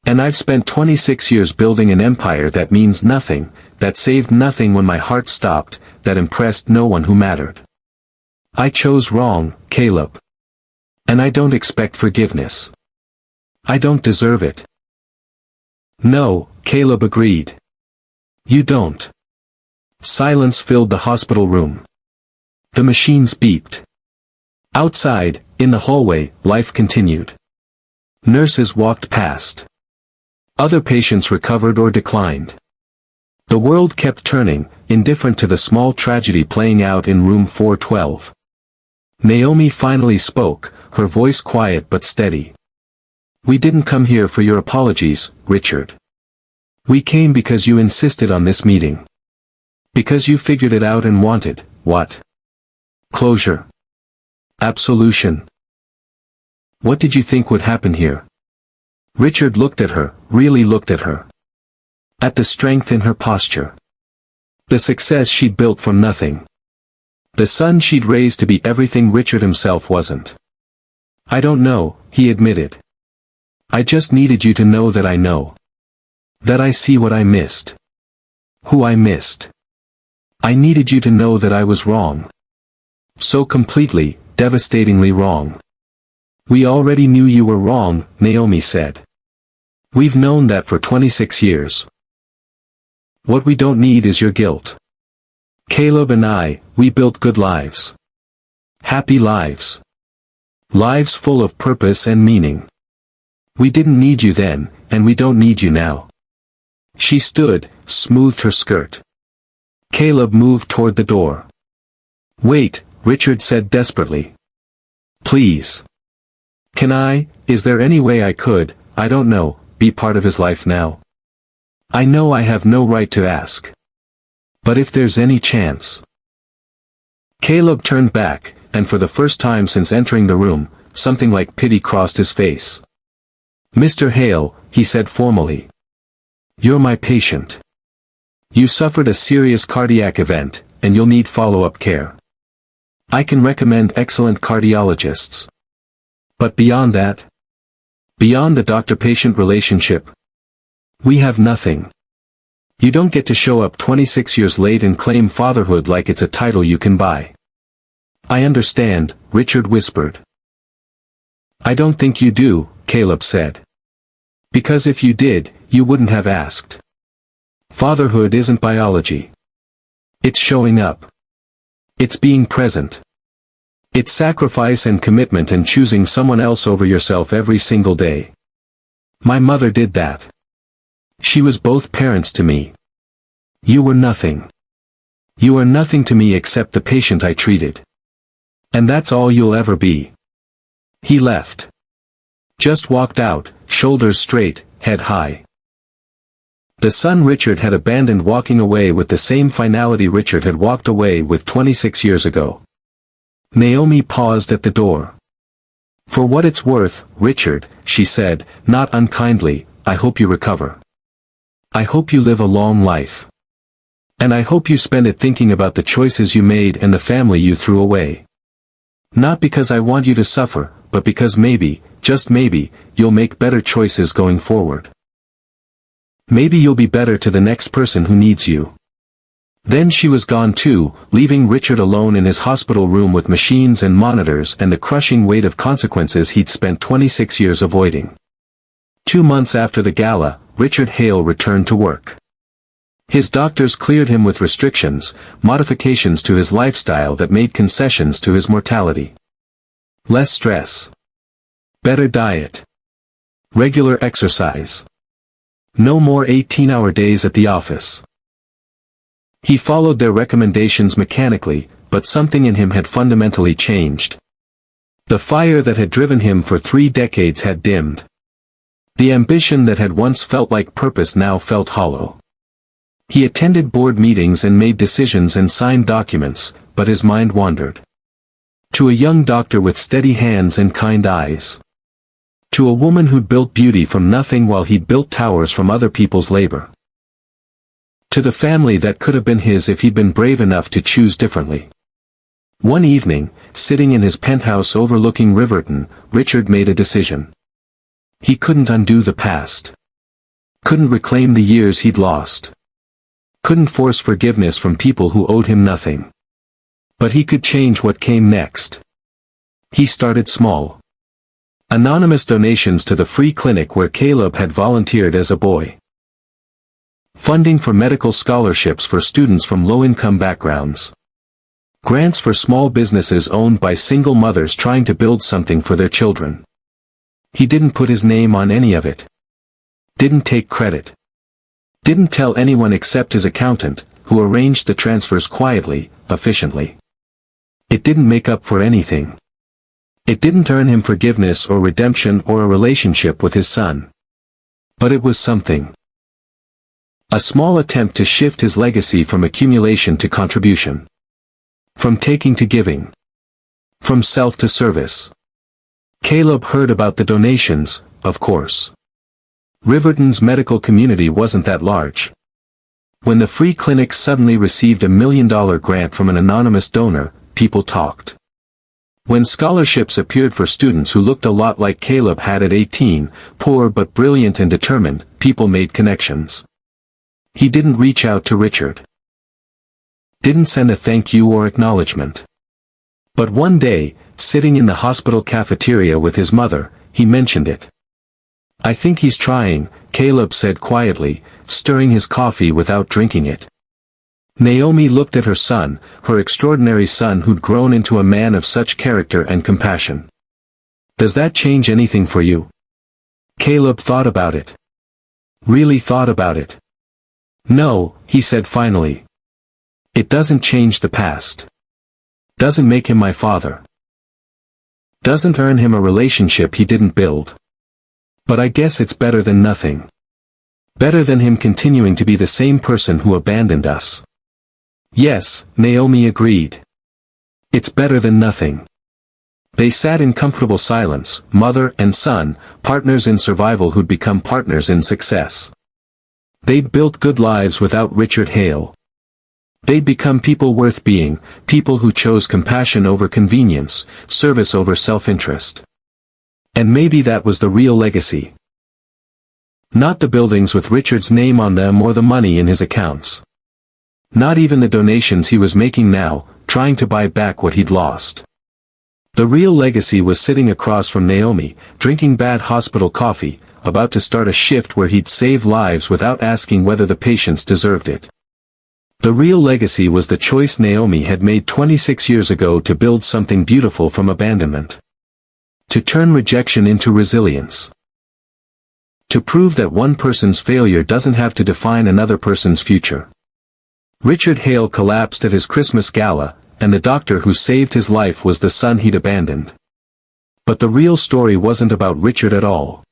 And I've spent 26 years building an empire that means nothing, that saved nothing when my heart stopped, that impressed no one who mattered. I chose wrong, Caleb. And I don't expect forgiveness. I don't deserve it. No, Caleb agreed. You don't. Silence filled the hospital room. The machines beeped. Outside, in the hallway, life continued. Nurses walked past. Other patients recovered or declined. The world kept turning, indifferent to the small tragedy playing out in room 412. Naomi finally spoke, her voice quiet but steady. We didn't come here for your apologies, Richard. We came because you insisted on this meeting. Because you figured it out and wanted, what? Closure. Absolution. What did you think would happen here? Richard looked at her, really looked at her. At the strength in her posture. The success she'd built from nothing. The son she'd raised to be everything Richard himself wasn't. I don't know, he admitted. I just needed you to know that I know. That I see what I missed. Who I missed. I needed you to know that I was wrong. So completely, devastatingly wrong. We already knew you were wrong, Naomi said. We've known that for 26 years. What we don't need is your guilt. Caleb and I, we built good lives. Happy lives. Lives full of purpose and meaning. We didn't need you then, and we don't need you now. She stood, smoothed her skirt. Caleb moved toward the door. Wait, Richard said desperately. Please. Is there any way I could, I don't know, be part of his life now? I know I have no right to ask. But if there's any chance. Caleb turned back, and for the first time since entering the room, something like pity crossed his face. Mr. Hale, he said formally. You're my patient. You suffered a serious cardiac event, and you'll need follow-up care. I can recommend excellent cardiologists. But beyond that? Beyond the doctor-patient relationship? We have nothing. You don't get to show up 26 years late and claim fatherhood like it's a title you can buy. I understand, Richard whispered. I don't think you do, Caleb said. Because if you did, you wouldn't have asked. Fatherhood isn't biology. It's showing up. It's being present. It's sacrifice and commitment and choosing someone else over yourself every single day. My mother did that. She was both parents to me. You were nothing. You are nothing to me except the patient I treated. And that's all you'll ever be. He left. Just walked out, shoulders straight, head high. The son Richard had abandoned, walking away with the same finality Richard had walked away with 26 years ago. Naomi paused at the door. For what it's worth, Richard, she said, not unkindly, I hope you recover. I hope you live a long life. And I hope you spend it thinking about the choices you made and the family you threw away. Not because I want you to suffer, but because maybe, just maybe, you'll make better choices going forward. Maybe you'll be better to the next person who needs you. Then she was gone too, leaving Richard alone in his hospital room with machines and monitors and the crushing weight of consequences he'd spent 26 years avoiding. 2 months after the gala, Richard Hale returned to work. His doctors cleared him with restrictions, modifications to his lifestyle that made concessions to his mortality. Less stress. Better diet. Regular exercise. No more 18-hour days at the office. He followed their recommendations mechanically, but something in him had fundamentally changed. The fire that had driven him for 3 decades had dimmed. The ambition that had once felt like purpose now felt hollow. He attended board meetings and made decisions and signed documents, but his mind wandered. To a young doctor with steady hands and kind eyes. To a woman who'd built beauty from nothing while he'd built towers from other people's labor. To the family that could have been his if he'd been brave enough to choose differently. One evening, sitting in his penthouse overlooking Riverton, Richard made a decision. He couldn't undo the past. Couldn't reclaim the years he'd lost. Couldn't force forgiveness from people who owed him nothing. But he could change what came next. He started small. Anonymous donations to the free clinic where Caleb had volunteered as a boy. Funding for medical scholarships for students from low-income backgrounds. Grants for small businesses owned by single mothers trying to build something for their children. He didn't put his name on any of it. Didn't take credit. Didn't tell anyone except his accountant, who arranged the transfers quietly, efficiently. It didn't make up for anything. It didn't earn him forgiveness or redemption or a relationship with his son. But it was something. A small attempt to shift his legacy from accumulation to contribution. From taking to giving. From self to service. Caleb heard about the donations, of course. Riverton's medical community wasn't that large. When the free clinic suddenly received a $1 million grant from an anonymous donor, people talked. When scholarships appeared for students who looked a lot like Caleb had at 18, poor but brilliant and determined, people made connections. He didn't reach out to Richard. Didn't send a thank you or acknowledgement. But one day, sitting in the hospital cafeteria with his mother, he mentioned it. "I think he's trying," Caleb said quietly, stirring his coffee without drinking it. Naomi looked at her son, her extraordinary son who'd grown into a man of such character and compassion. "Does that change anything for you?" Caleb thought about it. Really thought about it. "No," he said finally. "It doesn't change the past. Doesn't make him my father. Doesn't earn him a relationship he didn't build. But I guess it's better than nothing. Better than him continuing to be the same person who abandoned us." "Yes," Naomi agreed. "It's better than nothing." They sat in comfortable silence, mother and son, partners in survival who'd become partners in success. They'd built good lives without Richard Hale. They'd become people worth being, people who chose compassion over convenience, service over self-interest. And maybe that was the real legacy. Not the buildings with Richard's name on them or the money in his accounts. Not even the donations he was making now, trying to buy back what he'd lost. The real legacy was sitting across from Naomi, drinking bad hospital coffee, about to start a shift where he'd save lives without asking whether the patients deserved it. The real legacy was the choice Naomi had made 26 years ago to build something beautiful from abandonment. To turn rejection into resilience. To prove that one person's failure doesn't have to define another person's future. Richard Hale collapsed at his Christmas gala, and the doctor who saved his life was the son he'd abandoned. But the real story wasn't about Richard at all.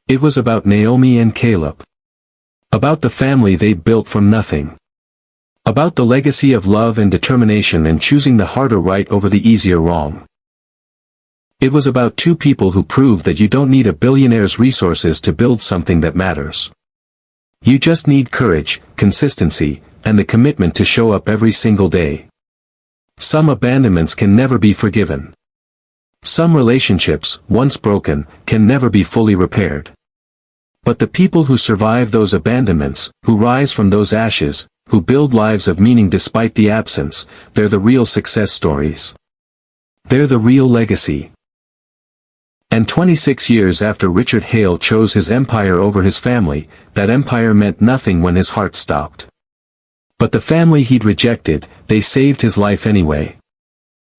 It was about Naomi and Caleb. About the family they'd built from nothing. About the legacy of love and determination and choosing the harder right over the easier wrong. It was about two people who proved that you don't need a billionaire's resources to build something that matters. You just need courage, consistency, and the commitment to show up every single day. Some abandonments can never be forgiven. Some relationships, once broken, can never be fully repaired. But the people who survive those abandonments, who rise from those ashes, who build lives of meaning despite the absence, they're the real success stories. They're the real legacy. And 26 years after Richard Hale chose his empire over his family, that empire meant nothing when his heart stopped. But the family he'd rejected, they saved his life anyway.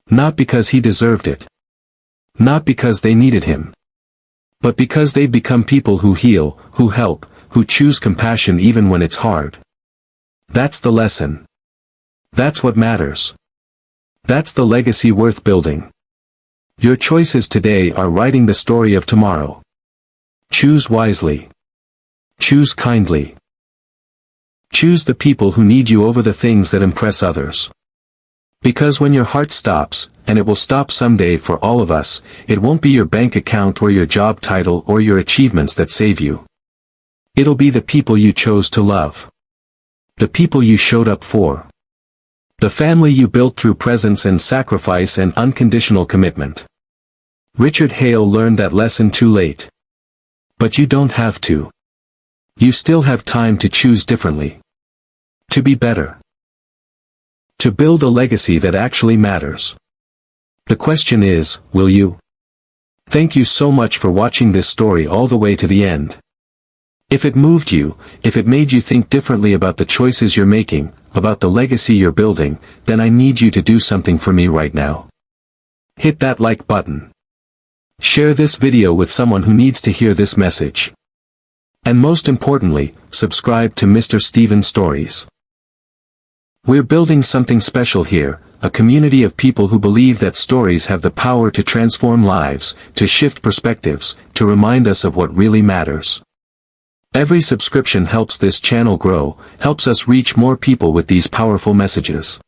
Not because he deserved it. Not because they needed him. But because they've become people who heal, who help, who choose compassion even when it's hard. That's the lesson. That's what matters. That's the legacy worth building. Your choices today are writing the story of tomorrow. Choose wisely. Choose kindly. Choose the people who need you over the things that impress others. Because when your heart stops, and it will stop someday for all of us, it won't be your bank account or your job title or your achievements that save you. It'll be the people you chose to love. The people you showed up for. The family you built through presence and sacrifice and unconditional commitment. Richard Hale learned that lesson too late. But you don't have to. You still have time to choose differently. To be better. To build a legacy that actually matters. The question is, will you? Thank you so much for watching this story all the way to the end. If it moved you, if it made you think differently about the choices you're making, about the legacy you're building, then I need you to do something for me right now. Hit that like button. Share this video with someone who needs to hear this message. And most importantly, subscribe to Mr. Steven Stories. We're building something special here, a community of people who believe that stories have the power to transform lives, to shift perspectives, to remind us of what really matters. Every subscription helps this channel grow, helps us reach more people with these powerful messages.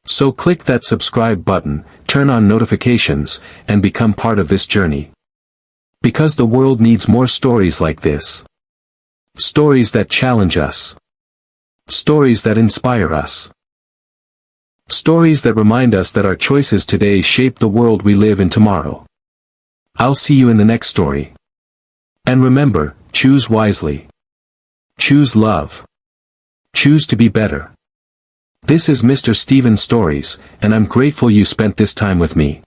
So click that subscribe button, turn on notifications, and become part of this journey. Because the world needs more stories like this. Stories that challenge us. Stories that inspire us. Stories that remind us that our choices today shape the world we live in tomorrow. I'll see you in the next story. And remember, choose wisely. Choose love. Choose to be better. This is Mr. Steven Stories, and I'm grateful you spent this time with me.